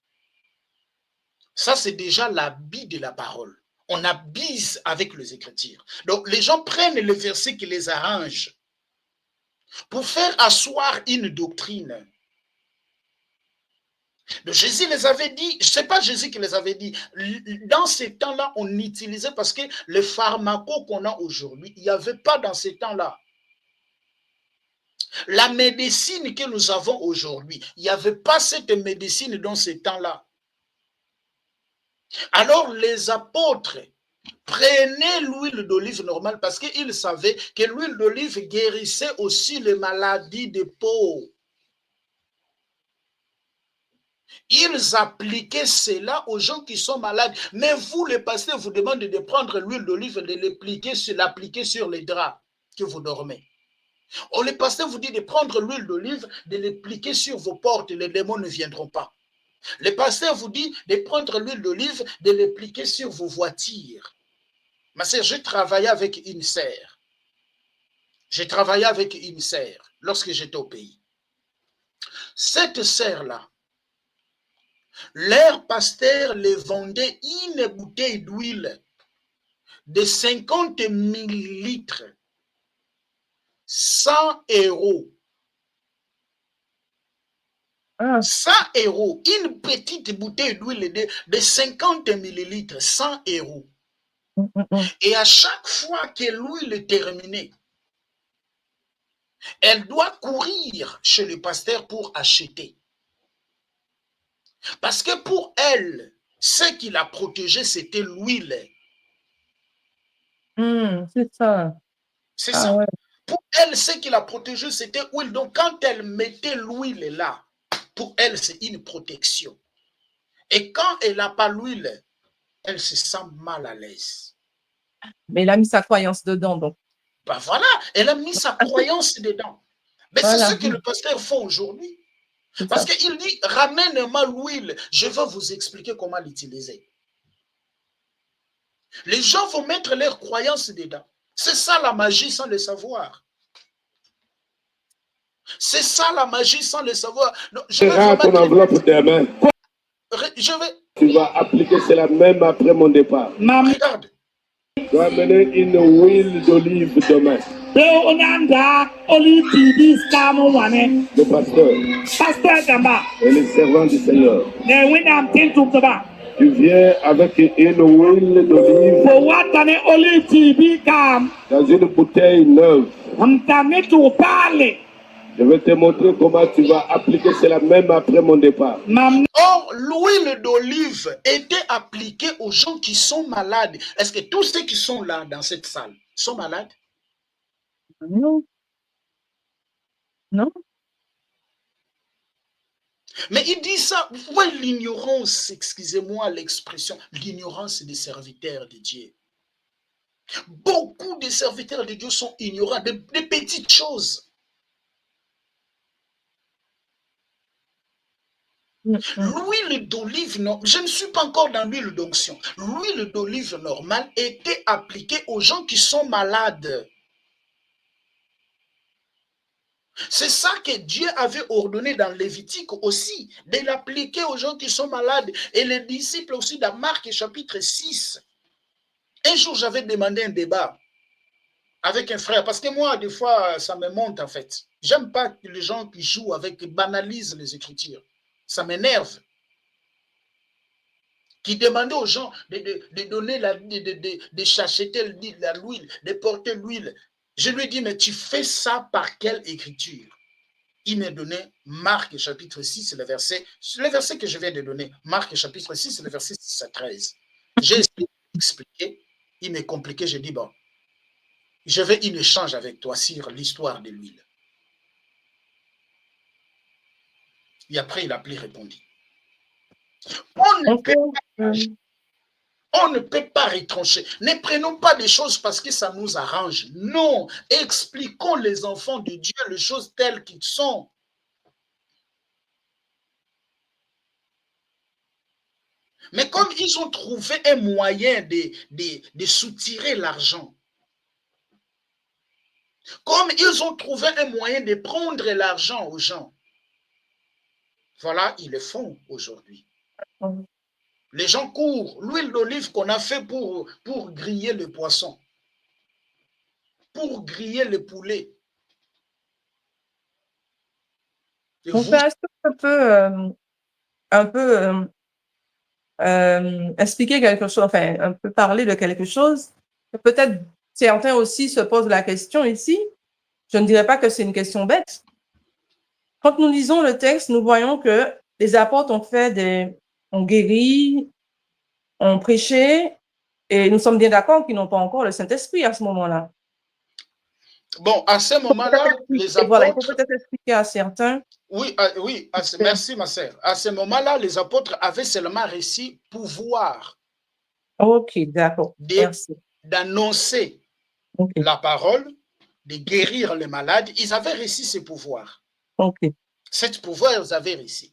Speaker 2: Ça, c'est déjà l'habit de la parole. On abuse avec les Écritures. Donc, les gens prennent les versets qui les arrangent pour faire asseoir une doctrine. Donc, Jésus les avait dit, je ne sais pas Jésus qui les avait dit, dans ces temps-là, on utilisait parce que le pharmaco qu'on a aujourd'hui, il n'y avait pas dans ces temps-là. La médecine que nous avons aujourd'hui, il n'y avait pas cette médecine dans ces temps-là. Alors les apôtres prenaient l'huile d'olive normale parce qu'ils savaient que l'huile d'olive guérissait aussi les maladies de peau. Ils appliquaient cela aux gens qui sont malades. Mais vous, les pasteurs, vous demandez de prendre l'huile d'olive et de l'appliquer sur les draps que vous dormez. Oh, les pasteurs vous disent de prendre l'huile d'olive, de l'appliquer sur vos portes et les démons ne viendront pas. Les pasteurs vous disent de prendre l'huile d'olive, de l'appliquer sur vos voitures. Ma sœur, j'ai travaillé avec une sœur. J'ai travaillé avec une sœur lorsque j'étais au pays. Cette sœur-là, leur pasteur les vendait une bouteille d'huile de 50 millilitres, 100 €. 100 €, une petite bouteille d'huile de 50 millilitres, 100 €. Et à chaque fois que l'huile est terminée, elle doit courir chez le pasteur pour acheter. Parce que pour elle, ce qui la protégeait, c'était l'huile.
Speaker 4: C'est ça.
Speaker 2: C'est ça. Ouais. Pour elle, ce qui la protégeait, c'était l'huile. Donc, quand elle mettait l'huile là, pour elle, c'est une protection. Et quand elle n'a pas l'huile, elle se sent mal à l'aise.
Speaker 4: Mais elle a mis sa croyance dedans, donc.
Speaker 2: Ben voilà, elle a mis sa croyance dedans. Mais voilà. C'est ce que le pasteur fait aujourd'hui. Parce qu'il dit, ramène-moi l'huile, je vais vous expliquer comment l'utiliser. Les gens vont mettre leurs croyances dedans. C'est ça la magie sans le savoir. C'est ça la magie sans le savoir. Donc, je vais
Speaker 3: ton enveloppe des mains.
Speaker 2: Tu
Speaker 3: vas appliquer cela même après mon départ.
Speaker 2: Regarde.
Speaker 3: Tu vas amener une huile d'olive demain. Le pasteur et les servants du Seigneur. Tu viens avec une huile d'olive dans une bouteille neuve. Je vais te montrer comment tu vas appliquer cela même après mon départ.
Speaker 2: Or, l'huile d'olive était appliquée aux gens qui sont malades. Est-ce que tous ceux qui sont là dans cette salle sont malades?
Speaker 4: Non. Non.
Speaker 2: Mais il dit ça, vous voyez l'ignorance, excusez-moi l'expression, l'ignorance des serviteurs de Dieu. Beaucoup de serviteurs de Dieu sont ignorants de petites choses. L'huile d'olive, je ne suis pas encore dans l'huile d'onction. L'huile d'olive normale était appliquée aux gens qui sont malades. C'est ça que Dieu avait ordonné dans Lévitique aussi, de l'appliquer aux gens qui sont malades. Et les disciples aussi dans Marc chapitre 6. Un jour, j'avais demandé un débat avec un frère, parce que moi, des fois, ça me monte en fait. J'aime pas que les gens qui jouent avec, banalisent les Écritures. Ça m'énerve. Qui demandait aux gens de donner de s'acheter l'huile, de porter l'huile. Je lui ai dit, mais tu fais ça par quelle écriture? Il m'a donné Marc chapitre 6, le verset que je viens de donner. Marc chapitre 6, le verset 6 à 13. J'ai essayé d'expliquer, il m'est compliqué, j'ai dit, bon, je vais un échange avec toi sur l'histoire de l'huile. Et après, il a plus répondu. On ne peut pas retrancher. Ne prenons pas des choses parce que ça nous arrange. Non, expliquons les enfants de Dieu les choses telles qu'elles sont. Mais comme ils ont trouvé un moyen de soutirer l'argent, comme ils ont trouvé un moyen de prendre l'argent aux gens, voilà, ils le font aujourd'hui. Les gens courent. L'huile d'olive qu'on a fait pour griller le poisson, pour griller le poulet.
Speaker 4: On peut un peu expliquer quelque chose, enfin, un peu parler de quelque chose. Peut-être certains aussi se posent la question ici. Je ne dirais pas que c'est une question bête. Quand nous lisons le texte, nous voyons que les apôtres ont guéri, ont prêché, et nous sommes bien d'accord qu'ils n'ont pas encore le Saint-Esprit à ce moment-là.
Speaker 2: Bon, à ce moment-là, les
Speaker 4: voilà, il faut
Speaker 2: apôtres...
Speaker 4: peut-être expliquer à certains.
Speaker 2: Oui, merci ma sœur. À ce moment-là, les apôtres avaient seulement reçu pouvoir
Speaker 4: Ok, d'accord. Merci.
Speaker 2: d'annoncer
Speaker 4: Ok,
Speaker 2: la parole, de guérir les malades. Ils avaient reçu ce pouvoir.
Speaker 4: ok.
Speaker 2: Cet pouvoir, ils avaient reçu.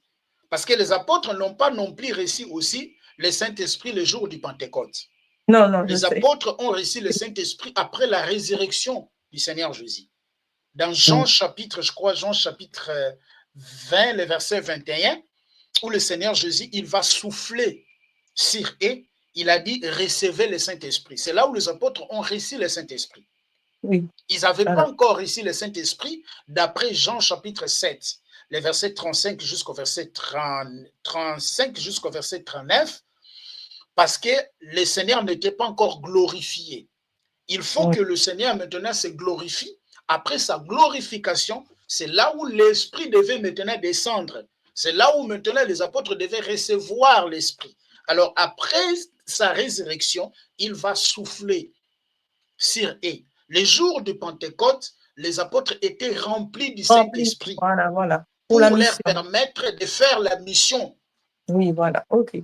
Speaker 2: Parce que les apôtres n'ont pas non plus reçu aussi le Saint-Esprit le jour du Pentecôte.
Speaker 4: Non, non, je
Speaker 2: Les
Speaker 4: sais.
Speaker 2: apôtres ont reçu le Saint-Esprit après la résurrection du Seigneur Jésus. Dans Jean chapitre, je crois, Jean chapitre 20, le verset 21, où le Seigneur Jésus, il va souffler sur eux, il a dit, recevez le Saint-Esprit. C'est là où les apôtres ont reçu le Saint-Esprit.
Speaker 4: Oui.
Speaker 2: Ils n'avaient pas encore reçu le Saint-Esprit d'après Jean chapitre 7, les versets 35 jusqu'au verset 35 jusqu'au verset 39, parce que le Seigneur n'était pas encore glorifié. Il faut que le Seigneur maintenant se glorifie. Après sa glorification, c'est là où l'Esprit devait maintenant descendre. C'est là où maintenant les apôtres devaient recevoir l'Esprit. Alors après sa résurrection, il va souffler sur eux. Les jours de Pentecôte, les apôtres étaient remplis du Saint-Esprit.
Speaker 4: Voilà, voilà.
Speaker 2: Pour leur permettre de faire la mission.
Speaker 4: Oui, voilà, ok.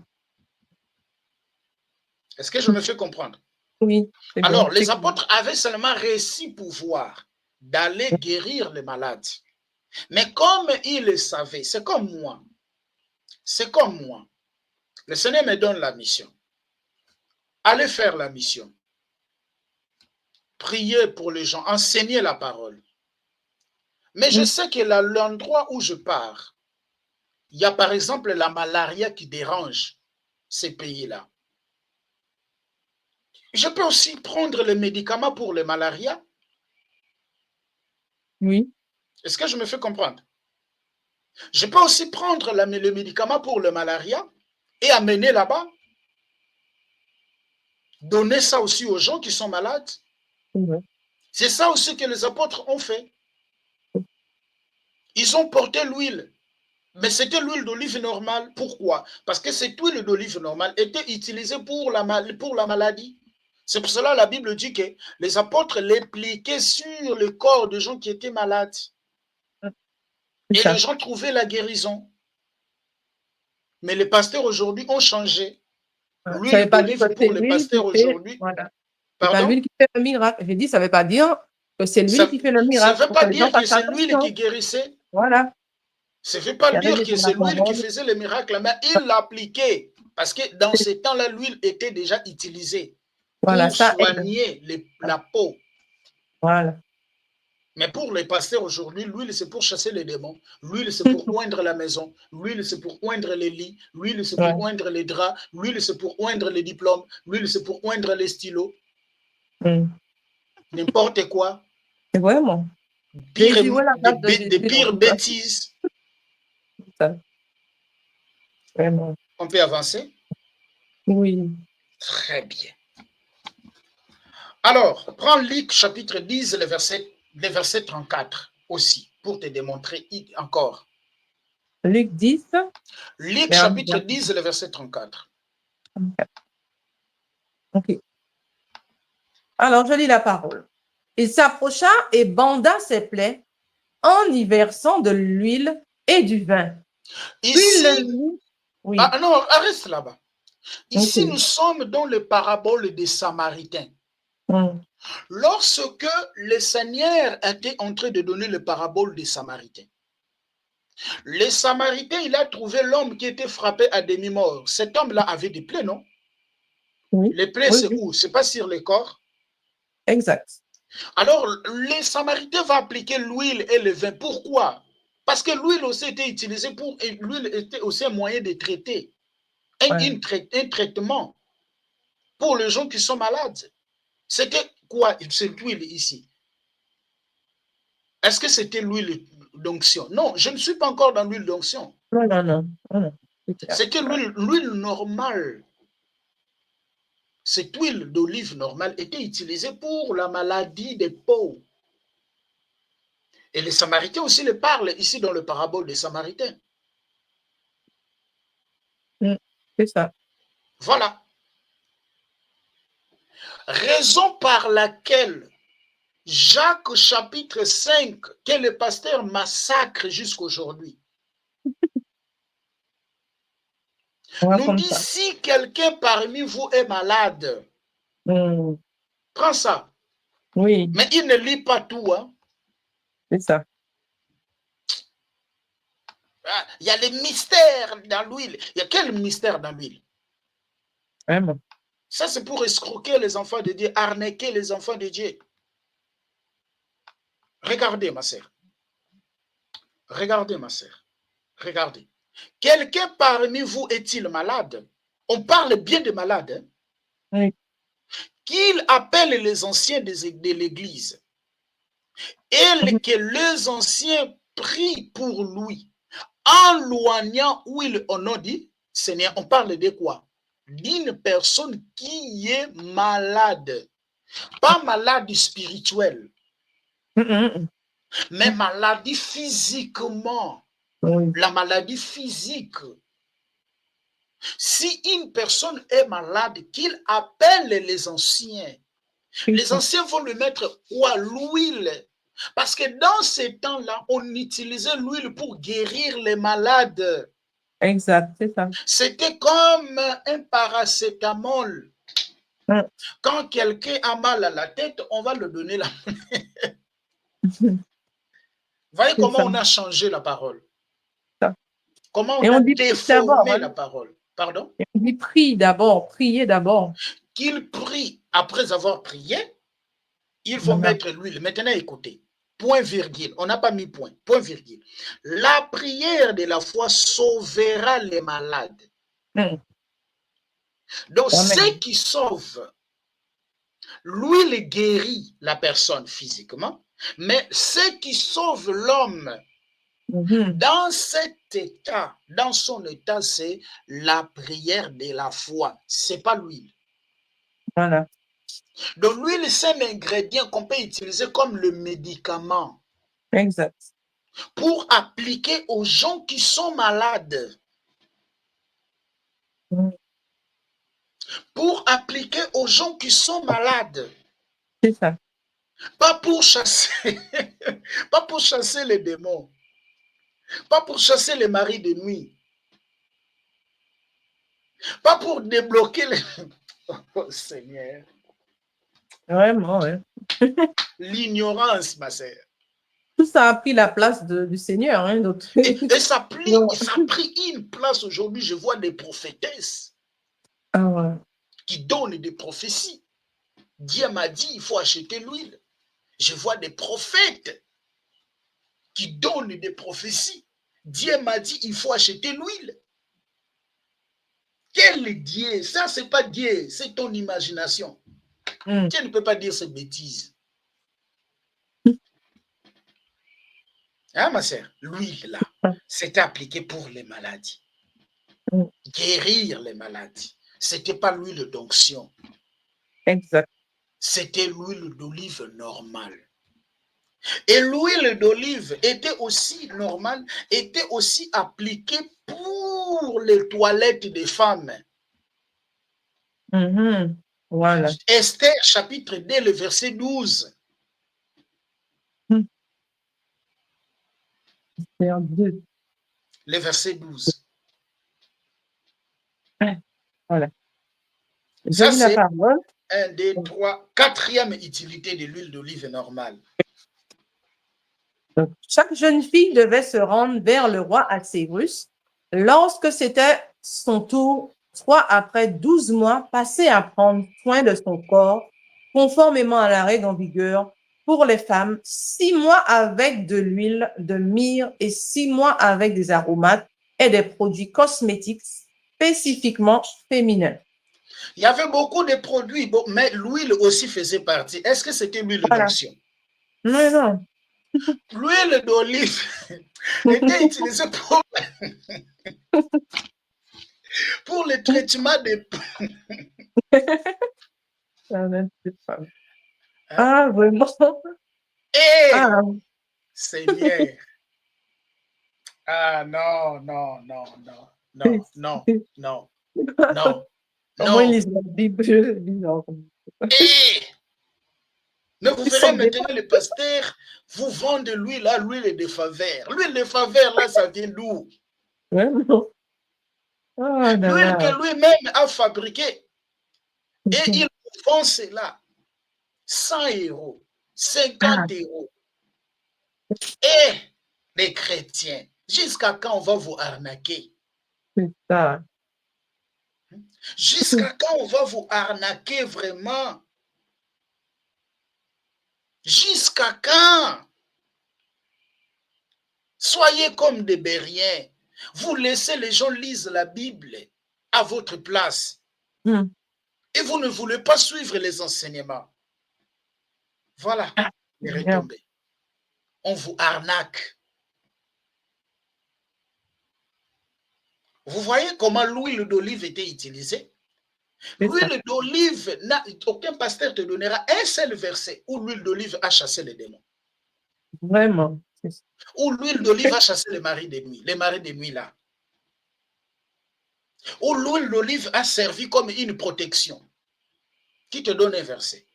Speaker 2: Est-ce que je me fais comprendre?
Speaker 4: Oui.
Speaker 2: Alors, les apôtres avaient seulement reçu pouvoir d'aller guérir les malades. Mais comme ils le savaient, c'est comme moi. C'est comme moi. Le Seigneur me donne la mission. Allez faire la mission. Prier pour les gens, enseigner la parole. Mais je sais que l'endroit où je pars, il y a par exemple la malaria qui dérange ces pays-là. Je peux aussi prendre les médicaments pour le malaria.
Speaker 4: Oui.
Speaker 2: Est-ce que je me fais comprendre? Je peux aussi prendre le médicament pour le malaria et amener là-bas. Donner ça aussi aux gens qui sont malades. C'est ça aussi que les apôtres ont fait. Ils ont porté l'huile. Mais c'était l'huile d'olive normale. Pourquoi? Parce que cette huile d'olive normale était utilisée pour la maladie. C'est pour cela que la Bible dit que les apôtres l'appliquaient sur le corps de gens qui étaient malades. Et les gens trouvaient la guérison. Mais les pasteurs aujourd'hui ont changé. L'huile d'olive pour les pasteurs aujourd'hui.
Speaker 4: Voilà. C'est pas l'huile qui fait le miracle. J'ai dit, ça ne veut pas dire que c'est l'huile qui fait le miracle.
Speaker 2: Ça ne veut pas dire que c'est l'huile qui guérissait.
Speaker 4: Voilà.
Speaker 2: Ça ne veut pas dire que c'est l'huile qui faisait le miracle, mais il l'appliquait. Parce que dans ce temps-là, l'huile était déjà utilisée pour soigner la peau.
Speaker 4: Voilà.
Speaker 2: Mais pour les pasteurs aujourd'hui, l'huile, c'est pour chasser les démons. L'huile, c'est pour oindre la maison. L'huile, c'est pour oindre les lits. L'huile, c'est pour oindre les draps. L'huile, c'est pour oindre les diplômes. L'huile, c'est pour oindre les stylos. N'importe quoi.
Speaker 4: C'est vraiment.
Speaker 2: Des pires bêtises.
Speaker 4: Vraiment.
Speaker 2: On peut avancer?
Speaker 4: Oui.
Speaker 2: Très bien. Alors, prends Luc chapitre 10, le verset 34 aussi, pour te démontrer encore.
Speaker 4: Luc 10.
Speaker 2: Luc chapitre 10, le verset 34.
Speaker 4: Ok. Alors, je lis la parole. Il s'approcha et banda ses plaies en y versant de l'huile et du vin.
Speaker 2: Ici, non, arrête là-bas. Ici, nous sommes dans le parabole des Samaritains. Lorsque le Seigneur était en train de donner le parabole des Samaritains, les Samaritains, il a trouvé l'homme qui était frappé à demi-mort. Cet homme-là avait des plaies, non? Les plaies, c'est où? C'est pas sur le corps?
Speaker 4: Exact.
Speaker 2: Alors, les Samaritains vont appliquer l'huile et le vin. Pourquoi? Parce que l'huile aussi était utilisée l'huile était aussi un moyen de traiter, un traitement pour les gens qui sont malades. C'était quoi cette huile ici? Est-ce que c'était l'huile d'onction? Non, je ne suis pas encore dans l'huile d'onction.
Speaker 4: Non.
Speaker 2: C'était l'huile normale. Cette huile d'olive normale était utilisée pour la maladie des peaux. Et les Samaritains aussi le parlent ici dans le parabole des Samaritains.
Speaker 4: C'est ça.
Speaker 2: Voilà. Raison par laquelle Jacques chapitre 5, que le pasteur massacre jusqu'aujourd'hui. Nous dit, si quelqu'un parmi vous est malade, prends ça.
Speaker 4: Oui.
Speaker 2: Mais il ne lit pas tout. Hein.
Speaker 4: C'est ça.
Speaker 2: Il y a les mystères dans l'huile. Il y a quel mystère dans l'huile?
Speaker 4: Vraiment.
Speaker 2: Ça, c'est pour escroquer les enfants de Dieu, arnaquer les enfants de Dieu. Regardez, ma sœur. Regardez, ma sœur. Regardez. Quelqu'un parmi vous est-il malade? On parle bien de malade. Hein?
Speaker 4: Oui.
Speaker 2: Qu'il appelle les anciens de l'église et que les anciens prient pour lui en loignant huile au nom du Seigneur. On parle de quoi? D'une personne qui est malade. Pas maladie spirituelle, mais maladie physiquement.
Speaker 4: Oui.
Speaker 2: La maladie physique. Si une personne est malade, qu'il appelle les anciens. Les anciens vont lui mettre quoi? L'huile. Parce que dans ces temps-là, on utilisait l'huile pour guérir les malades.
Speaker 4: Exact, c'est ça.
Speaker 2: C'était comme un paracétamol. Quand quelqu'un a mal à la tête, on va lui donner la... Voyez comment on a changé la parole.
Speaker 4: Ça.
Speaker 2: Comment on a déformé la parole. Pardon?
Speaker 4: Et on dit prie d'abord, priez d'abord.
Speaker 2: Qu'il prie après avoir prié, il faut mettre l'huile. Maintenant, écoutez. Point virgule. On n'a pas mis point. Point virgule. La prière de la foi sauvera les malades. Donc, ce qui sauve, l'huile guérit la personne physiquement, mais ce qui sauve l'homme dans cet état, dans son état, c'est la prière de la foi. Ce n'est pas l'huile.
Speaker 4: Voilà.
Speaker 2: Donc, l'huile, c'est un ingrédient qu'on peut utiliser comme le médicament.
Speaker 4: Exact.
Speaker 2: Pour appliquer aux gens qui sont malades. Pour appliquer aux gens qui sont malades.
Speaker 4: C'est ça.
Speaker 2: Pas pour chasser, pas pour chasser les démons. Pas pour chasser les maris de nuit. Pas pour débloquer les... Oh Seigneur.
Speaker 4: Vraiment, oui.
Speaker 2: L'ignorance, ma sœur.
Speaker 4: Tout ça a pris la place du Seigneur. Hein,
Speaker 2: et ça a pris une place aujourd'hui. Je vois des prophétesses qui donnent des prophéties. Dieu m'a dit, il faut acheter l'huile. Je vois des prophètes qui donnent des prophéties. Dieu m'a dit, il faut acheter l'huile. Quel Dieu? Ça, c'est pas Dieu, c'est ton imagination. Dieu ne peut pas dire ces bêtises. Hein, ma sœur? L'huile, là, c'était appliqué pour les maladies. Guérir les maladies. C'était pas l'huile d'onction.
Speaker 4: Exact.
Speaker 2: C'était l'huile d'olive normale. Et l'huile d'olive était aussi normale, était aussi appliquée pour les toilettes des femmes.
Speaker 4: Voilà.
Speaker 2: Esther, chapitre 2, le verset 12.
Speaker 4: Esther 2.
Speaker 2: Le verset 12.
Speaker 4: Voilà.
Speaker 2: Ça, c'est
Speaker 4: la parole.
Speaker 2: 1, 2, 3, quatrième utilité de l'huile d'olive normale.
Speaker 4: Donc, chaque jeune fille devait se rendre vers le roi Assyrus lorsque c'était son tour, soit après 12 mois passés à prendre soin de son corps, conformément à la règle en vigueur pour les femmes, 6 mois avec de l'huile de myrrhe et 6 mois avec des aromates et des produits cosmétiques spécifiquement féminins.
Speaker 2: Il y avait beaucoup de produits, mais l'huile aussi faisait partie. Est-ce que c'était l'huile d'onction?
Speaker 4: Non, non.
Speaker 2: L'huile d'olive était utilisée pour le traitement des...
Speaker 4: Ah, vraiment?
Speaker 2: Seigneur. Ah, non, non, non, non, non, non, non, non.
Speaker 4: Au moins, ils lisent la Bible.
Speaker 2: Mais vous verrez maintenant les pasteurs vous vendent de l'huile de faveur. L'huile de faveur, là, ça vient d'où?
Speaker 4: Vraiment. Oh,
Speaker 2: l'huile que lui-même a fabriquée. Et il vous vend cela. 100 €, 50 €. Et les chrétiens, jusqu'à quand on va vous arnaquer?
Speaker 4: C'est ça.
Speaker 2: Jusqu'à quand on va vous arnaquer vraiment? Jusqu'à quand? Soyez comme des bériens. Vous laissez les gens lire la Bible à votre place. Et vous ne voulez pas suivre les enseignements. Voilà les retombées. On vous arnaque. Vous voyez comment l'huile d'olive était utilisée? L'huile d'olive, aucun pasteur te donnera un seul verset où l'huile d'olive a chassé les démons.
Speaker 4: Vraiment.
Speaker 2: Où l'huile d'olive a chassé les maris de nuit là. Où l'huile d'olive a servi comme une protection. Qui te donne un verset?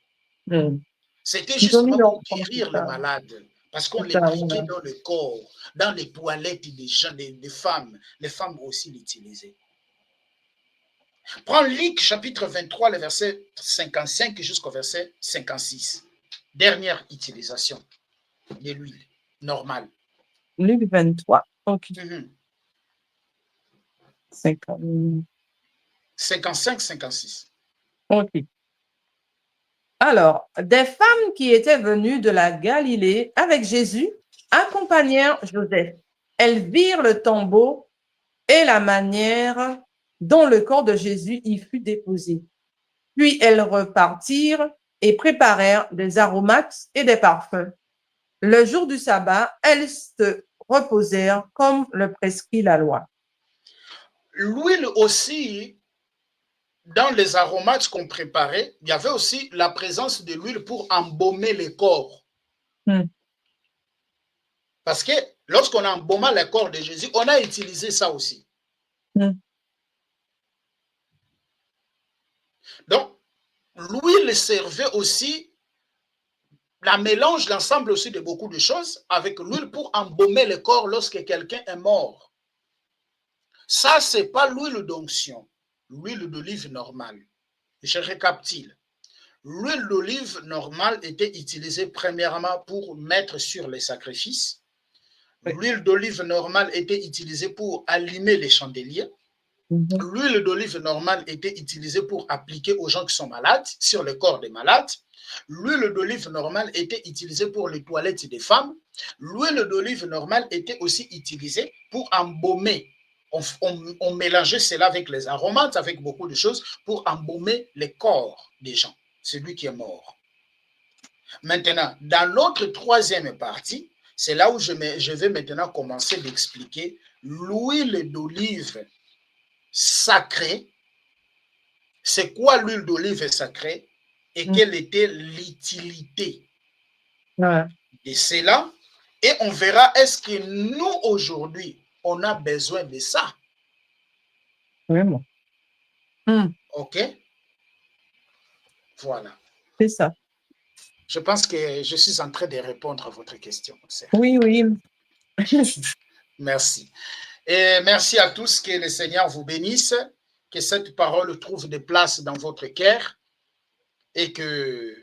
Speaker 2: C'était justement pour guérir les malades. Parce qu'on les piquait dans le corps, dans les toilettes des gens, des femmes. Les femmes aussi l'utilisaient. Prends Luc chapitre 23, le verset 55 jusqu'au verset 56. Dernière utilisation de l'huile normale.
Speaker 4: Luc 23. Ok.
Speaker 2: 55-56.
Speaker 4: Ok. Alors, des femmes qui étaient venues de la Galilée avec Jésus accompagnèrent Joseph. Elles virent le tombeau et la manière dont le corps de Jésus y fut déposé. Puis elles repartirent et préparèrent des aromates et des parfums. Le jour du sabbat, elles se reposèrent comme le prescrit la loi.
Speaker 2: L'huile aussi, dans les aromates qu'on préparait, il y avait aussi la présence de l'huile pour embaumer les corps. Parce que lorsqu'on embauma le corps de Jésus, on a utilisé ça aussi. Donc, l'huile servait aussi, la mélange, l'ensemble aussi de beaucoup de choses avec l'huile pour embaumer le corps lorsque quelqu'un est mort. Ça, ce n'est pas l'huile d'onction, l'huile d'olive normale. Je récapitule. L'huile d'olive normale était utilisée premièrement pour mettre sur les sacrifices. L'huile d'olive normale était utilisée pour allumer les chandeliers. L'huile d'olive normale était utilisée pour appliquer aux gens qui sont malades, sur le corps des malades. L'huile d'olive normale était utilisée pour les toilettes des femmes. L'huile d'olive normale était aussi utilisée pour embaumer. On mélangeait cela avec les aromates, avec beaucoup de choses, pour embaumer les corps des gens, celui qui est mort. Maintenant, dans notre troisième partie, c'est là où je vais maintenant commencer d'expliquer l'huile d'olive sacrée. C'est quoi l'huile d'olive sacrée et quelle était l'utilité de cela? Et on verra, est-ce que nous, aujourd'hui, on a besoin de ça?
Speaker 4: Vraiment.
Speaker 2: OK? Voilà.
Speaker 4: C'est ça.
Speaker 2: Je pense que je suis en train de répondre à votre question.
Speaker 4: Oui, oui.
Speaker 2: Merci. Et merci à tous, que le Seigneur vous bénisse, que cette parole trouve des places dans votre cœur et que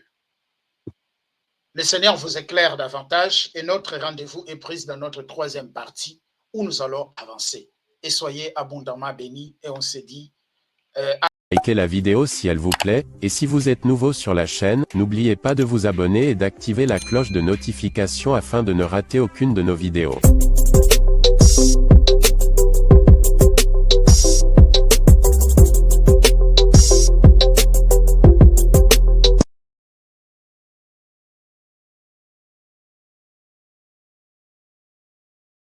Speaker 2: le Seigneur vous éclaire davantage. Et notre rendez-vous est pris dans notre troisième partie où nous allons avancer. Et soyez abondamment bénis. Et on se dit
Speaker 5: likez la vidéo si elle vous plaît, et si vous êtes nouveau sur la chaîne, n'oubliez pas de vous abonner et d'activer la cloche de notification afin de ne rater aucune de nos vidéos.